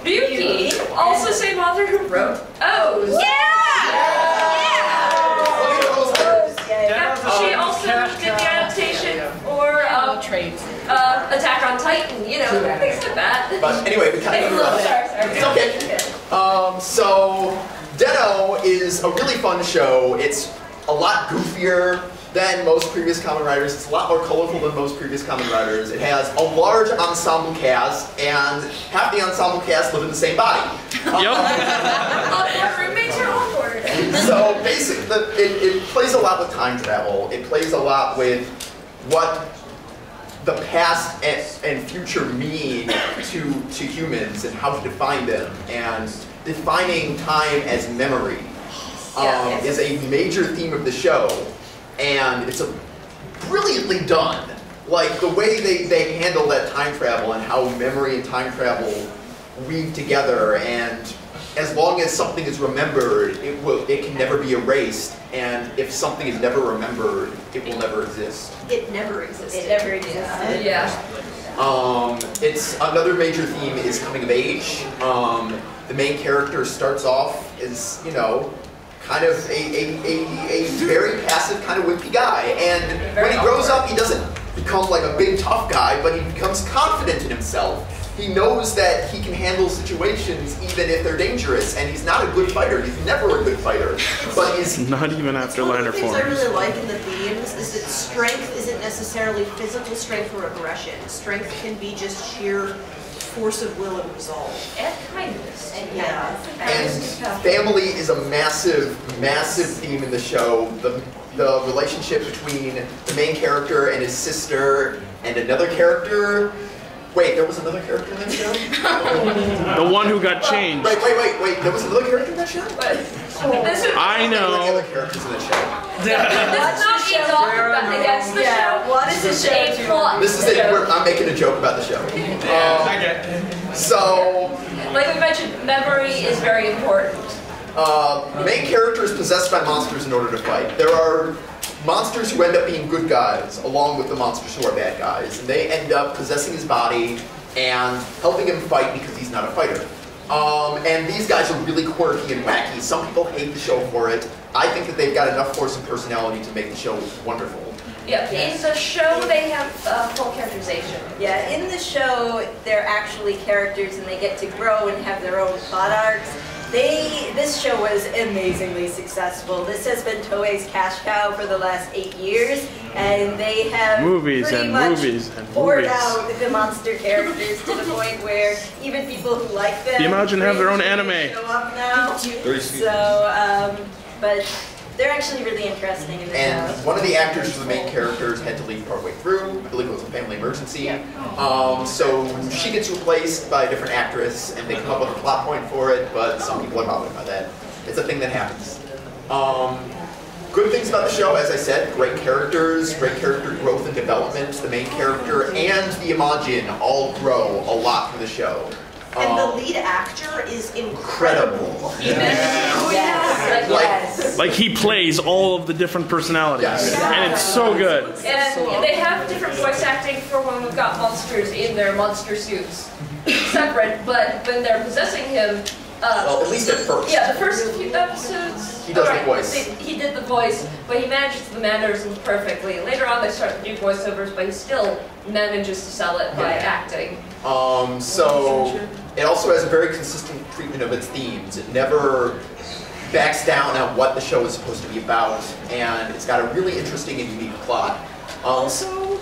Ryuki, also same author who wrote O's. She also did the adaptation for Attack on Titan, things like that. But anyway, we kind of It's okay. So Den-O is a really fun show. It's a lot goofier than most previous Kamen Riders. It's a lot more colorful than most previous Kamen Riders. It has a large ensemble cast, and half the ensemble cast live in the same body. Awkward roommates are awkward. So basically, it plays a lot with time travel. It plays a lot with what the past and future mean to humans and how to define them. And defining time as memory is a major theme of the show. And it's brilliantly done. Like the way they handle that time travel and how memory and time travel weave together, and as long as something is remembered, it can never be erased, and if something is never remembered, it will never exist. It never existed. It never existed. It's another major theme is coming of age. The main character starts off as, kind of a very passive, kind of wimpy guy, and when he grows up, he doesn't become like a big tough guy, but he becomes confident in himself. He knows that he can handle situations even if they're dangerous, and he's not a good fighter. He's never a good fighter, but he's not even after liner form. One of the things I really like in the themes is that strength isn't necessarily physical strength or aggression. Strength can be just sheer force of will and resolve. And kindness. And family is a massive, massive theme in the show. The relationship between the main character and his sister and another character. Wait, there was another character in that show? The one who got changed. Wait. There was another character in that show? I know. Other characters in that show. This is not a dog against the show. What is the show? A plot. This is it. I'm making a joke about the show. So, like we mentioned, memory is very important. The main character is possessed by monsters in order to fight. There are monsters who end up being good guys, along with the monsters who are bad guys. And they end up possessing his body and helping him fight because he's not a fighter. And these guys are really quirky and wacky. Some people hate the show for it. I think that they've got enough force and personality to make the show wonderful. Yeah, in the show they have full characterization. Yeah, in the show they're actually characters and they get to grow and have their own plot arcs. This show was amazingly successful. This has been Toei's cash cow for the last 8 years, and they have pretty much poured out the monster characters to the point where even people who like them Imagine have their own anime. show up now. So, but they're actually really interesting in the And show. one of the actors for the main characters had to leave partway through. I believe it was a family emergency. So she gets replaced by a different actress, and they come up with a plot point for it, but some people are bothered by that. It's a thing that happens. Good things about the show, as I said, great characters, great character growth and development. The main character and the Imagine all grow a lot for the show. And the lead actor is incredible. Like he plays all of the different personalities, and it's so good. And they have different voice acting for when we've got monsters in their monster suits. Separate, but when they're possessing him... well, at least at first. Yeah, the first few episodes... He does the voice. He did the voice, but he manages the mannerisms perfectly. Later on they start to do voiceovers, but he still manages to sell it by acting. So it also has a very consistent treatment of its themes. It never backs down on what the show is supposed to be about, and it's got a really interesting and unique plot. Also,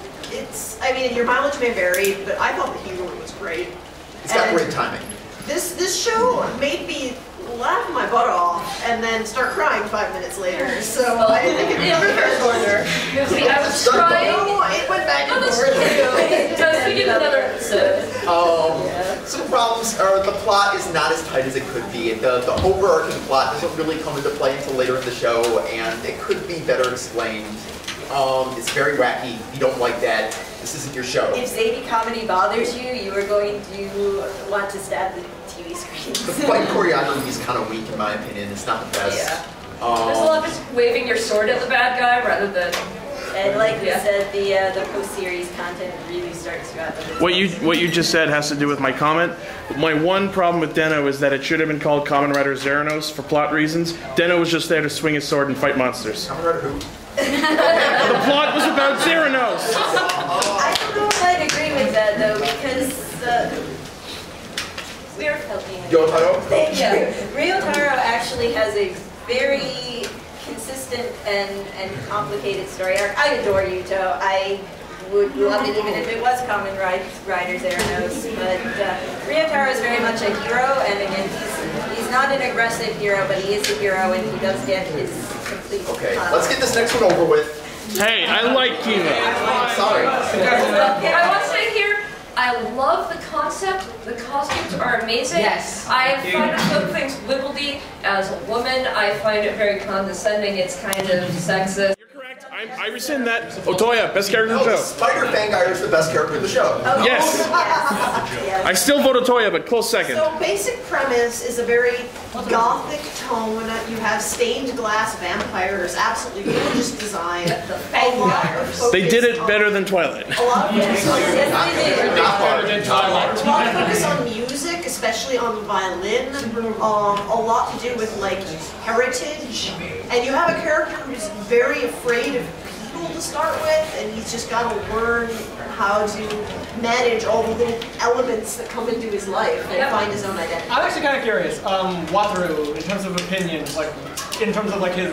I mean, your mileage may vary, but I thought the humor was great. It's got great timing. This show made me laugh my butt off and then start crying 5 minutes later. So I think it was reverse order. See, I was trying. No, it went back and forth. I was thinking another episode. Some problems are the plot is not as tight as it could be. The overarching plot doesn't really come into play until later in the show, and it could be better explained. It's very wacky. You don't like that. This isn't your show. If zany comedy bothers you, you are going to want to stab the TV screen. The fight choreography is kind of weak in my opinion. It's not the best. Yeah. There's a lot of just waving your sword at the bad guy rather than... And like we said, the post-series content really starts to happen. What you just said has to do with my comment. My one problem with Deno is that it should have been called Kamen Rider Zeranos for plot reasons. Deno was just there to swing his sword and fight monsters. Kamen Rider who? The plot was about Zeranos. I don't know if I'd agree with that though, because we're helping. Ryotaro? Thank you. Ryotaro actually has a very consistent and complicated story arc. I adore Yuto. I would love it even if it was Kamen Rider Zeranos, but Ryotaro is very much a hero, and again, he's not an aggressive hero, but he is a hero, and he does get his complete... Okay, let's get this next one over with. Hey, I like Kiva. Sorry. I want to say here, I love the concept. The costumes are amazing. Yes. I find some things wibbledy. As a woman, I find it very condescending. It's kind of sexist. You're correct. I rescind that. Otoya, best character in the show. Spider Fangire is the best character in the show. Oh, Yes. yes. I still vote Otoya, but close second. So basic premise is a very gothic tone. You have stained glass vampires, absolutely gorgeous design. A lot of focus They did it better than Twilight. A lot of focus on Not hard. a lot of focus on music, especially on the violin. A lot to do with like heritage, and you have a character who's very afraid of people to start with, and he's just got to learn how to manage all the little elements that come into his life and find his own identity. I'm actually kind of curious, Wataru, in terms of opinions, like, in terms of like his,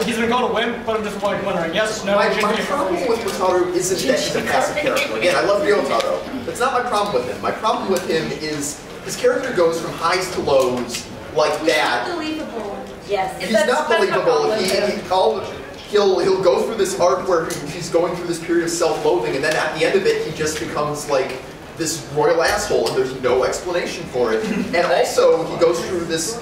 he's been called a wimp, but I'm just like wondering, yes, no, My problem with Wataru isn't that he's a passive character. Again, I love Ryotaro. That's not my problem with him. My problem with him is his character goes from highs to lows like that. Unbelievable. Yes. He's not believable. He'll go through this arc where he's going through this period of self-loathing, and then at the end of it, he just becomes like this royal asshole, and there's no explanation for it. And also, he goes through this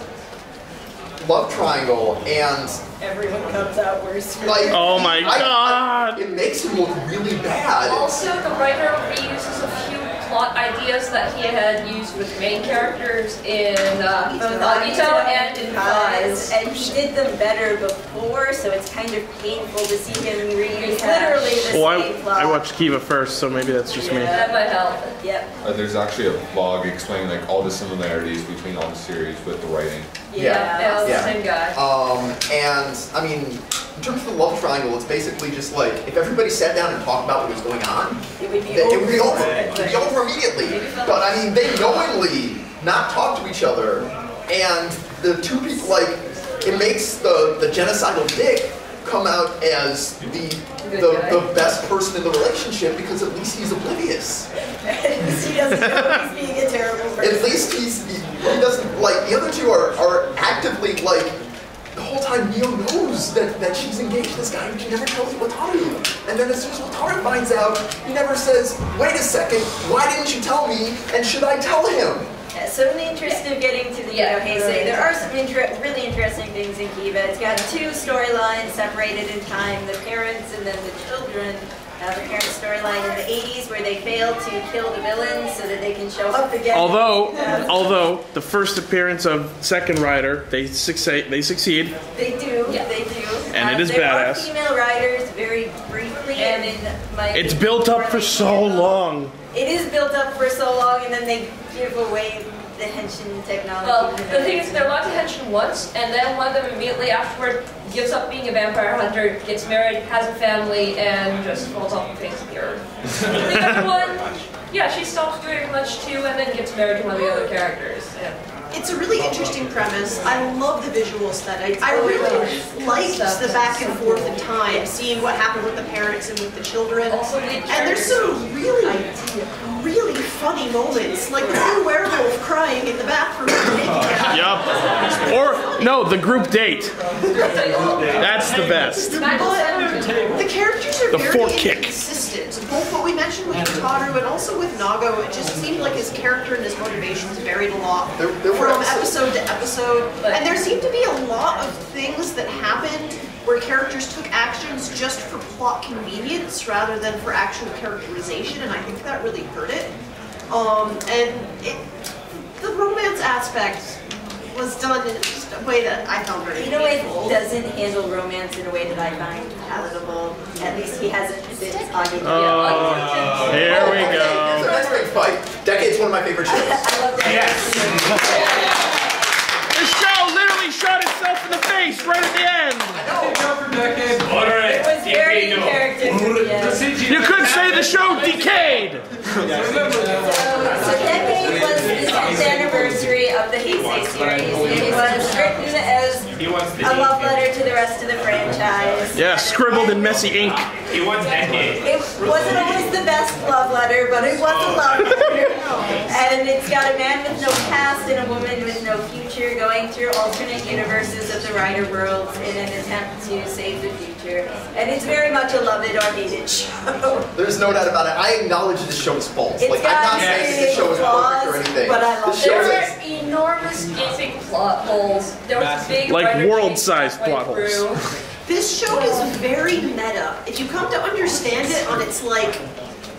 love triangle, and everyone comes out worse. Like, oh my god! It makes him look really bad. Also, the writer reuses a few plot ideas that he had used with main characters in both Agito and in Fives. And he did them better before, so it's kind of painful to see him reuse literally the same plot. I watched Kiva first, so maybe that's just me. That might help. Yep. There's actually a blog explaining like all the similarities between all the series with the writing. Same guy. And I mean, in terms of the love triangle, it's basically just like if everybody sat down and talked about what was going on, it would be over. It would be over immediately. But I mean, they knowingly not talk to each other, and the two people, like, it makes the genocidal dick come out as the best person in the relationship because at least he's oblivious. At least he doesn't know he's being a terrible person. At least he doesn't, like, the other two are actively, like, the whole time Neo knows that she's engaged to this guy and she never tells Wataru. And then as soon as Wataru finds out, he never says, wait a second, why didn't you tell me and should I tell him? Yeah, so in the interest of getting to the Heisei, there are some really interesting things in Kiba. It's got two storylines separated in time, the parents and then the children. The parent storyline in the 80s where they failed to kill the villains so that they can show up again. Although the first appearance of Second Rider, they succeed. They do, they do. And it is there badass. There are female riders very briefly, and in my... It's built up for so long. It is built up for so long, and then they give away the henshin technology. Well, the thing is, they're allowed to henshin once, and then one of them immediately afterward gives up being a vampire hunter, gets married, has a family, and just falls off the face of the earth. The other one, yeah, she stops doing much too, and then gets married to one of the other characters. Yeah. It's a really interesting premise. I love the visual aesthetic. I really liked the back and forth in time, seeing what happened with the parents and with the children. And there's some really funny moments, like the new werewolf crying in the bathroom. Yup. Or, no, the group date. That's the best. But the characters are very inconsistent. Both what we mentioned with Wataru and also with Nago, it just seemed like his character and his motivations varied a lot from episode to episode. And there seemed to be a lot of things that happened where characters took actions just for plot convenience rather than for actual characterization, and I think that really hurt it. The romance aspect was done in just a way that I found very painful. It doesn't handle romance in a way that I find palatable. At least he hasn't been talking to me. Oh, here we go. So next big fight. Decade's one of my favorite shows. I love Decade. This show literally shot itself in the face right at the end. It was very in character to the end. You could say the show decayed. So Decade was the 10th anniversary of the Heisei series. It was written as a love letter to the rest of the franchise. Yeah, scribbled in messy ink. It wasn't always the best love letter, but it was a love letter. And it's got a man with no past and a woman with no future going through alternate universes of the Rider worlds in an attempt to save the future. And it's very much a love it or hate it show. There's no doubt about it. I acknowledge this show is false. It's Like, I'm not saying this show is perfect or anything. But I love There were enormous gaping plot holes. There was a big like writer world-sized chase plot right holes. through. This show is very meta. If you come to understand it on its, like,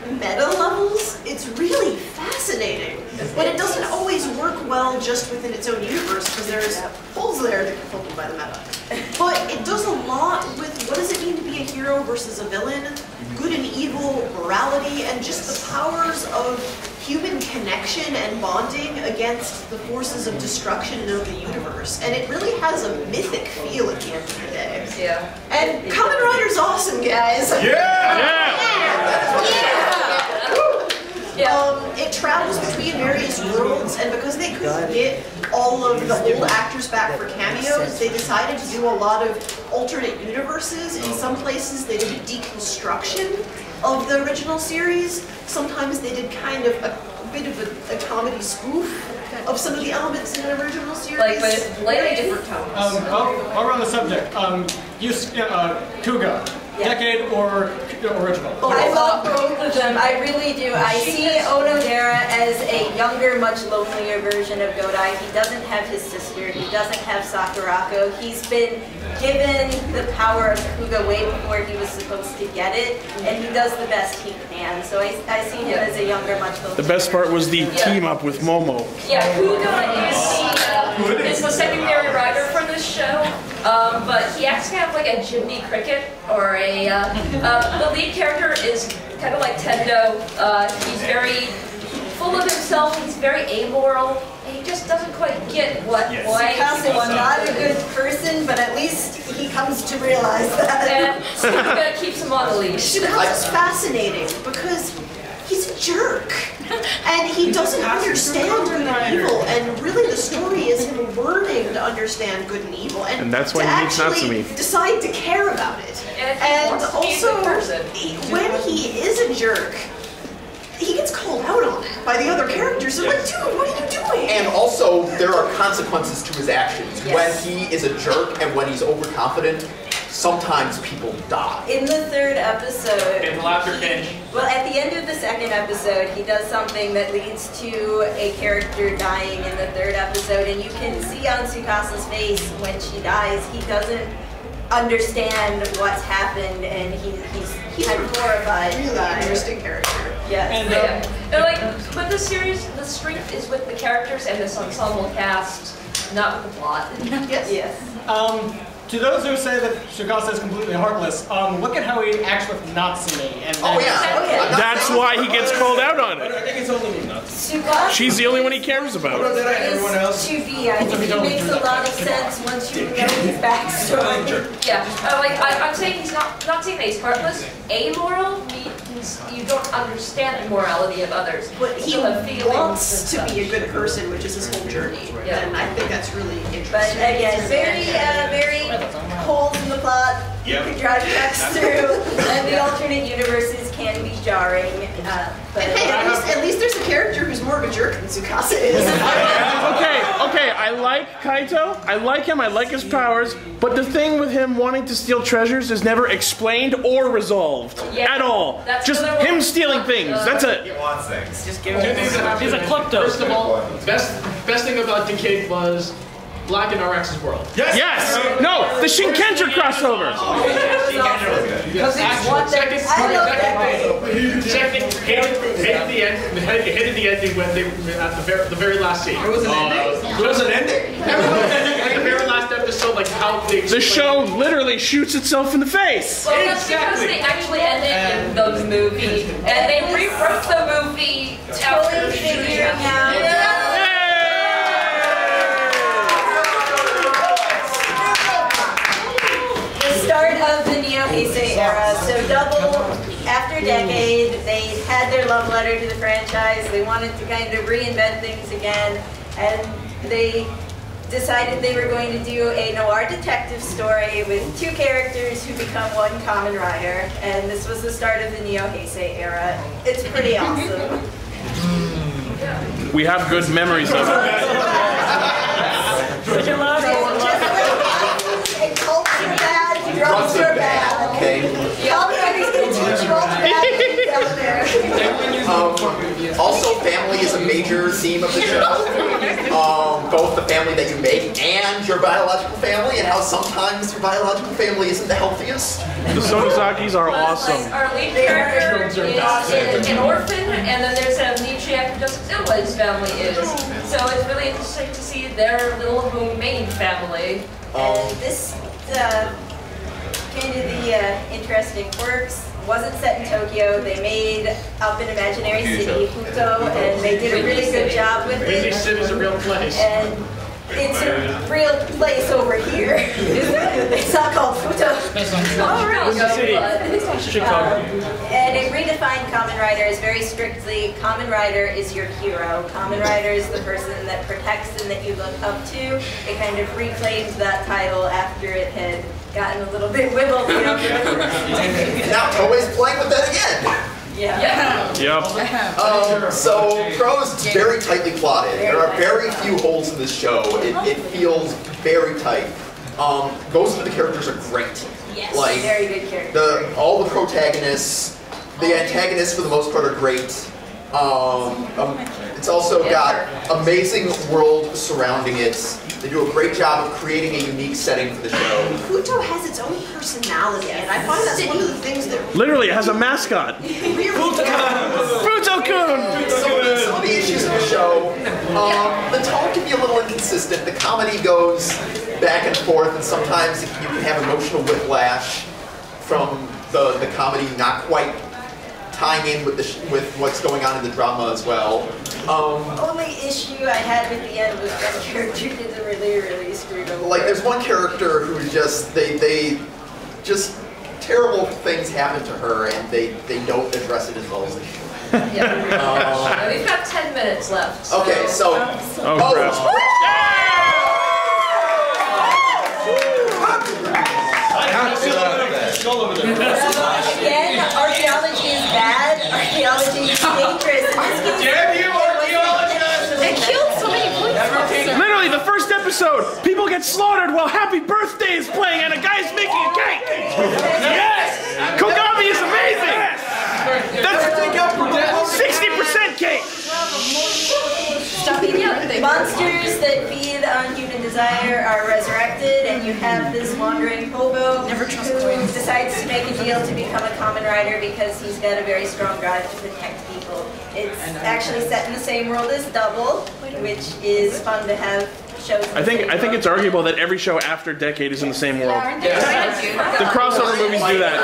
meta levels, it's really fascinating. But it doesn't always work well just within its own universe, because there's holes there that are filled by the meta. But it does a lot with what does it mean to be a hero versus a villain, good and evil, morality, and just the powers of human connection and bonding against the forces of destruction of the universe. And it really has a mythic feel at the end of the day. Yeah. And Kamen Rider's awesome, guys. It travels between various worlds, and because they couldn't get all of the old actors back for cameos, they decided to do a lot of alternate universes. In some places, they did a deconstruction of the original series. Sometimes they did kind of a bit of a comedy spoof of some of the elements in the original series. Like, but it's slightly different tones. While we're on the subject, Kuga, Decade or original? I love both of them. I really do. I see Onodera as a younger, much lonelier version of Godai. He doesn't have his sister. He doesn't have Sakurako. He's been given the power of Kuga way before he was supposed to get it, and he does the best he can. So I see him as a younger, much lonelier. The best part was the team up with Momo. Yeah, Kuga is the secondary rider for this show, but he acts kind of like a Jiminy Cricket, or a, the lead character is kind of like Tendo. He's very full of himself. He's very amoral. And he just doesn't quite get why. Tsukasa is not a good person, but at least he comes to realize that. And Suga keeps him on the leash. Tsukasa's fascinating because he's a jerk. And he doesn't understand good and evil, and really the story is him learning to understand good and evil, and that's why to he meets actually Natsumi. decide to care about it. And also, when he is a jerk, he gets called out on it by the other characters. They're like, dude, what are you doing? And also, there are consequences to his actions. Yes. When he is a jerk and when he's overconfident, sometimes people die. In the third episode, And the laughter pinch. well, at the end of the second episode, he does something that leads to a character dying in the third episode, and you can see on Tsukasa's face when she dies, he doesn't understand what's happened, and he's kind of horrified. Really interesting character. Yes. And like with this series, the strength is with the characters and this ensemble cast, not with the plot. Yes. Yes. To those who say that Tsukasa is completely heartless, look at how he acts with Natsume. And Oh yeah. That's why he gets called out on I it. think it's only me nuts. Tsukasa She's the only one he cares about. What about everyone else? to be. I think it makes a lot of sense once you know his backstory. Yeah, I'm saying he's not saying that he's heartless. Amoral means you don't understand the morality of others. But he You have feelings wants and to be a such. good person, which is his whole journey. Yeah. And I think that's really interesting. But again, very holes in the plot. You can drive trucks through, and the alternate universes can be jarring. But And hey, at least there's a character who's more of a jerk than Tsukasa is. Okay, I like Kaito. I like him. I like his powers. But the thing with him wanting to steal treasures is never explained or resolved at all. That's Just another him one. stealing things. That's it. He wants things. Just give him. He's a klepto. First of all, best thing about the kid was Black and RX's world. Yes. No, the Shinkenger crossover. Because it's what they. Second, hated the end. Hated the ending when they at the very last scene. It was an ending. There was an ending? Like the very last episode, like how they. The show literally shoots itself in the face. Well, that's because they actually ended in the movie, and they rewrote the movie totally figuring out. The start of the Neo Heisei era. So double after decade, they had their love letter to the franchise. They wanted to kind of reinvent things again, and they decided they were going to do a noir detective story with two characters who become one Kamen Rider, and this was the start of the Neo Heisei era. It's pretty awesome. We have good memories of it. Second last. Cults are bad, drugs are bad. Okay. The Almighty's going to teach you all the bad things out there. Also, family is a major theme of the show. Both the family that you make and your biological family, and how sometimes your biological family isn't the healthiest. The Sonozakis are awesome. Like, our lead character is an orphan, and then there's an amnesiac who doesn't know what his family is. So it's really interesting to see their little homemade family. And this kind of the interesting quirks wasn't set in Tokyo. They made up an imaginary city, Futo, and they did a really good job with Windy it. City's a real place. And it's a real place over here. It's not called Futo. All right, Chicago. And it redefined Kamen Rider as very strictly, Kamen Rider is your hero. Kamen Rider is the person that protects and that you look up to. It kind of reclaimed that title after it had gotten a little bit wibbled. And now Toei's playing with that again. Yeah. Yep. So Prose is very tightly plotted. There are very few holes in this show. It feels very tight. Most of the characters are great. Yes. Like Very good character. all the protagonists, the antagonists for the most part are great. It's also got amazing world surrounding it. They do a great job of creating a unique setting for the show. Futo has its own personality, and I find that's one of the things that Literally, it has a mascot. Futo-kun! Some of the issues of the show, the tone can be a little inconsistent. The comedy goes back and forth, and sometimes you can have emotional whiplash from the comedy not quite tying in with with what's going on in the drama as well. Only issue I had with the end was that character did really screwed over. Like, there's one character who just they just terrible things happen to her, and they don't address it as well as they should. We've got 10 minutes left. Okay, so Again, archaeology is bad. Archaeology is dangerous. Damn you, archaeologists! It killed so many points. Literally, the first episode, people get slaughtered while Happy Birthday is playing and a guy's making a cake. Yes! Kogami is amazing. That's 60% cake. Monsters that feed on human desire are resurrected, and you have this wandering hobo who decides to make a deal to become a Kamen Rider because he's got a very strong drive to protect people. It's actually set in the same world as Double, which is fun to have shows. I think it's arguable that every show after Decade is in the same world. The crossover movies do that.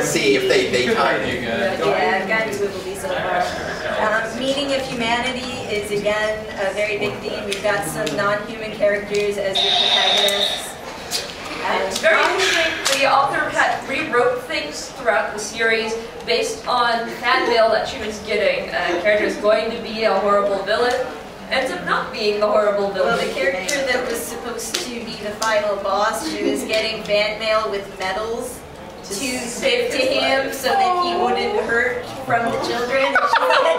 To see if they tie it. Yeah, Guidance will be so far. Meaning of humanity is again a very big theme. We've got some non-human characters as your protagonists. It's very interesting. The author rewrote things throughout the series based on fan mail that she was getting. A character is going to be a horrible villain. Ends up not being the horrible villain. Well, the character that was supposed to be the final boss, she was getting fan mail with medals to give to him so that he wouldn't hurt from the children.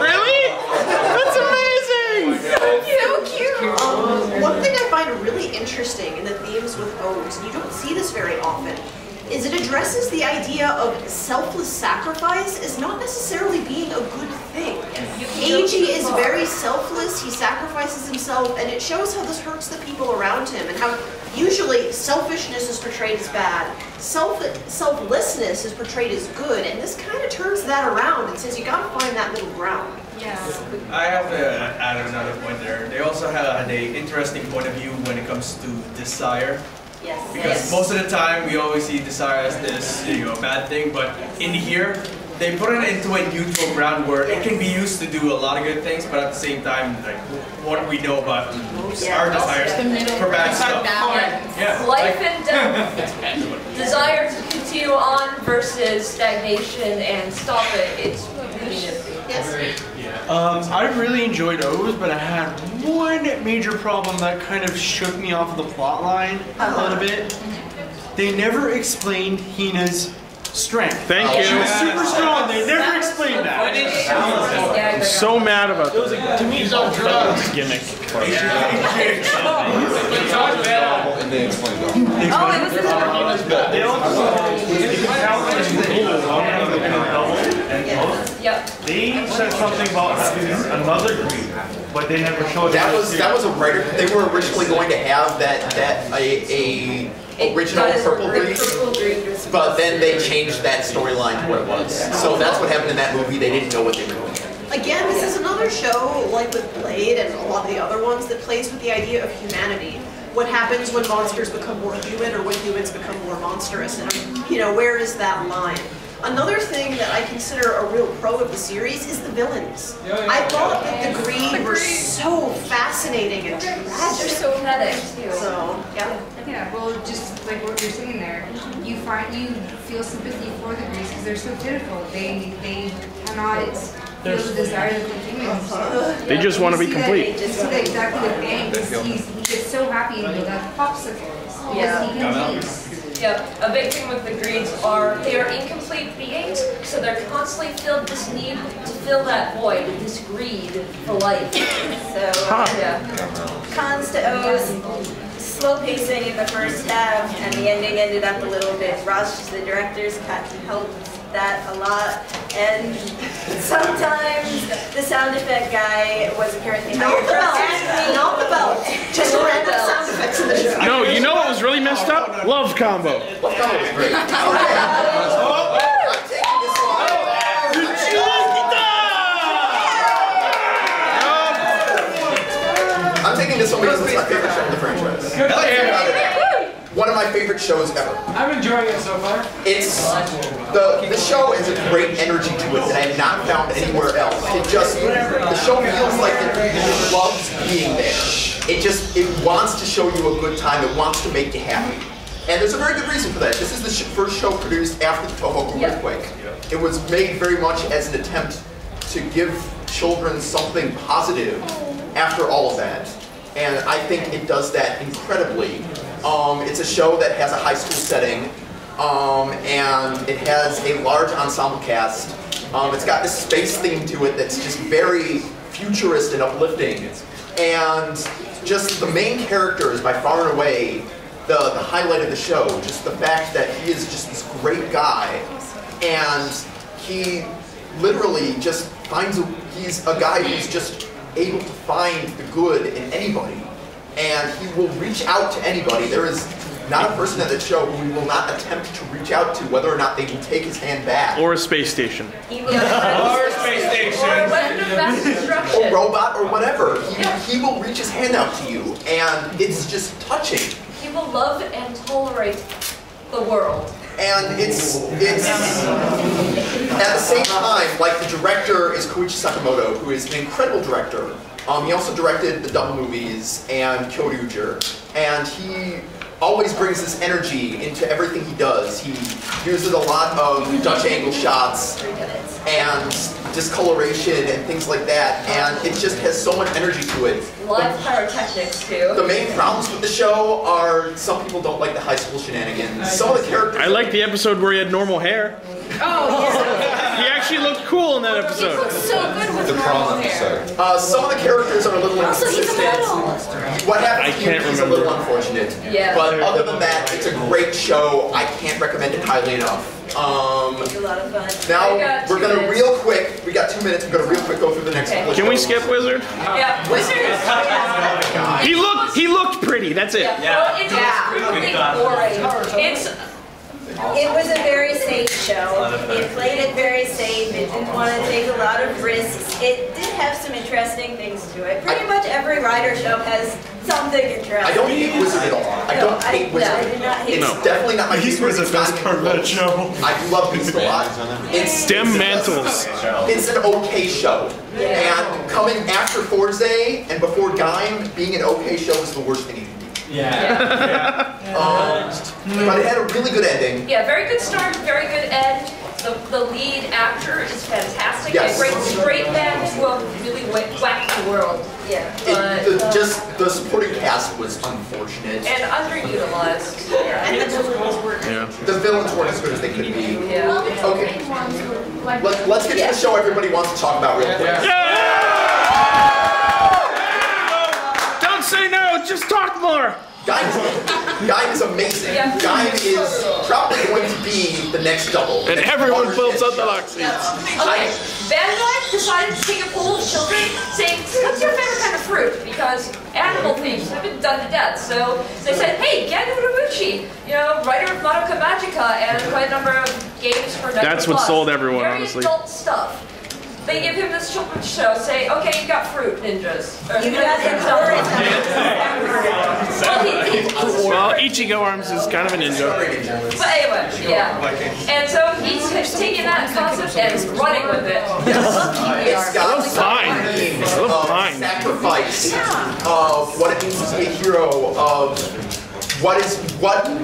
Really? That's amazing! So cute! One thing I find really interesting in the themes with O's, and you don't see this very often, is it addresses the idea of selfless sacrifice as not necessarily being a good thing. Eiji is very selfless, he sacrifices himself, and it shows how this hurts the people around him, and how usually selfishness is portrayed as bad, selflessness is portrayed as good, and this kind of turns that around and says you gotta find that middle ground. Yes. I have to add another point there. They also had an interesting point of view when it comes to desire. Yes. Because most of the time we always see desire as this, bad thing, but in here they put it into a neutral ground where it can be used to do a lot of good things, but at the same time, like what we know about our desires for bad stuff. Yeah. Life and death. Desire to continue on versus stagnation and stop it. It's really nifty. Yes. I really enjoyed O's, but I had one major problem that kind of shook me off of the plot line a little bit. They never explained Hina's strength. Thank you. She was super strong. They never explained that. I'm so mad about that. To me, it's all drugs. Gimmick. And they explained it. Oh, it was in the They They said something about having another green, but they never showed That was a writer. They were originally going to have a original purple green, but then they changed that storyline to what it was. So that's what happened in that movie. They didn't know what they were doing. Again, this is another show, like with Blade and a lot of the other ones, that plays with the idea of humanity. What happens when monsters become more human or when humans become more monstrous? And, where is that line? Another thing that I consider a real pro of the series is the villains. I thought that the Greed were so fascinating and tragic. They're so pathetic, too. So, yeah. Yeah, well, just like what you're saying there, you feel sympathy for the Greeks because they're so pitiful. They cannot feel the desire to be humans. They just want to be complete. Just see that exactly with Bang. He gets so happy and he got popsicles. Yeah. He can taste. Yep, a big thing with the Greeds are they are incomplete beings, so they're constantly filled this need to fill that void, this greed for life. So, yeah. Cons to O's, slow pacing in the first half, and the ending ended up a little bit rushed. The director's cut helped that a lot, and sometimes the sound effect guy was apparently hired for Not the belt. Just random sound effects in the show. No, you know what was really messed up? Love combo. Love combo was great. I'm taking this one because it's my favorite show in the franchise. One of my favorite shows ever. I'm enjoying it so far. It's the show has a great energy to it that I have not found anywhere else. It just the show feels like it loves being there. It wants to show you a good time. It wants to make you happy. And there's a very good reason for that. This is the first show produced after the Tohoku earthquake. It was made very much as an attempt to give children something positive after all of that. And I think it does that incredibly. It's a show that has a high school setting, and it has a large ensemble cast. It's got this space theme to it that's just very futurist and uplifting. And just the main character is by far and away the highlight of the show. Just the fact that he is just this great guy, and he literally just he's a guy who's just able to find the good in anybody, and he will reach out to anybody. There is not a person at the show who he will not attempt to reach out to, whether or not they can take his hand back. Or a space station. Or a space station. Or a weapon of mass destruction. Or robot or whatever. He will reach his hand out to you, and it's just touching. He will love and tolerate the world. And it's at the same time, like the director is Koichi Sakamoto, who is an incredible director. He also directed the Double movies and Kyoryuger, and he always brings this energy into everything he does. He uses a lot of Dutch angle shots and discoloration and things like that, and it just has so much energy to it. Live pyrotechnics too. The main problems with the show are some people don't like the high school shenanigans. Some of the characters. I like the episode where he had normal hair. Oh, yeah. He actually looked cool in that He episode. looks so good with normal hair. Some of the characters are a little Also, he's a inconsistent. model. What happens I to can't you is a little remember. unfortunate. Yeah. But other than that, it's a great show. I can't recommend it highly enough. It's a lot of fun. Now, We got we're 2 going to minutes. real quick, we got 2 minutes, we're going to real quick go through the next couple of Can we shows. skip Wizard? Yeah, Wizards. He looked pretty. That's it. Well, it's extremely boring. It was a very safe show. It played it very safe. It didn't want to take a lot of risks. It did have some interesting things to it. Pretty much every Rider show has something interesting. I don't hate Wizard at all. I don't hate Wizard. I do not hate It's Wizard. definitely not my Beast favorite. was the It's not best part of that show. I do love Beast a lot. It's Dem mantles. It's an okay show. And coming after Forze and before Gaim, being an okay show is the worst thing you can do. But it had a really good ending. Yeah, very good start, very good end. The lead actor is fantastic. Yes. A great straight man who will really whack the world. Yeah, but, Just the supporting cast was unfortunate. and underutilized. Yeah. The villains weren't as good as they could be. Yeah. Okay. Let's get to the show everybody wants to talk about real quick. Don't say no, just talk more. Gaim is amazing. Gaim is probably going to be the next double. And everyone builds up the box seats. Okay, Bandai decided to take a poll of children saying, what's your favorite kind of fruit? Because animal things have been done to death. So they said, hey, Ganu Urobuchi, writer of Madoka Magica and quite a number of games for Netflix. That's what sold everyone, Very honestly. adult stuff. They give him this children's show, say, okay, you got fruit ninjas. Or You got Well, Ichigo Arms is kind of a ninja. But anyway, yeah. And so he's taking that concept and running with it. It's got It looks fine. It looks fine. Sacrifice of what it means to be a hero, of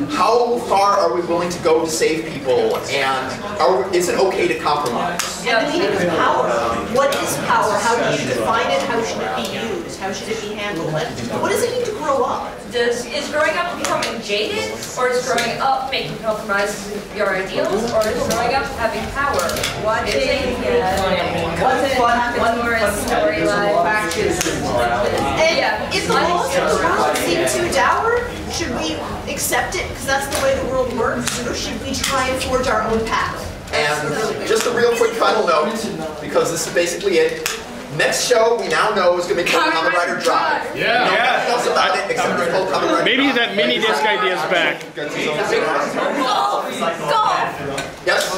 how far are we willing to go to save people, and is it okay to compromise? And the meaning of power. What is power? How do you define it? How should it be used? How should it be handled? And what does it mean to grow up? Is growing up becoming jaded, or is growing up making compromises with your ideals, or is growing up having power? Watching, one more storyline. And if the laws of the world seem too dour, should we accept it because that's the way the world works, or should we try and forge our own path? And just a real quick final note, because this is basically it. Next show we now know is going to be called Kamen Rider Drive. Yeah. Nothing else about it except it's called Kamen Rider Maybe Drive. that mini disc idea is back. Yes?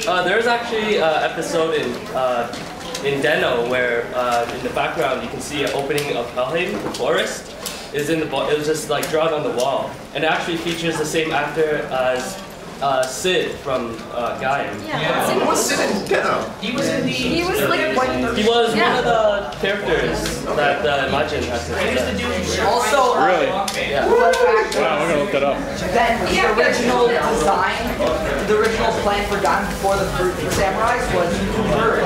There's actually an episode in Deno where in the background you can see an opening of Helheim, the forest. is in the it was just like drawn on the wall, and it actually features the same actor as Sid from Gaim. Yeah. Who was Sid in Genom? He was in the. He was like one of the characters that Imagine has to. Also, Really? Yeah. Wow, we're gonna look that up. Then the original design, the original plan for Gaim before the Fruit Samurais was converted.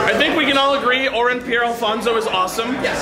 I think we can all agree Oren Pierre Alfonso is awesome. Yes.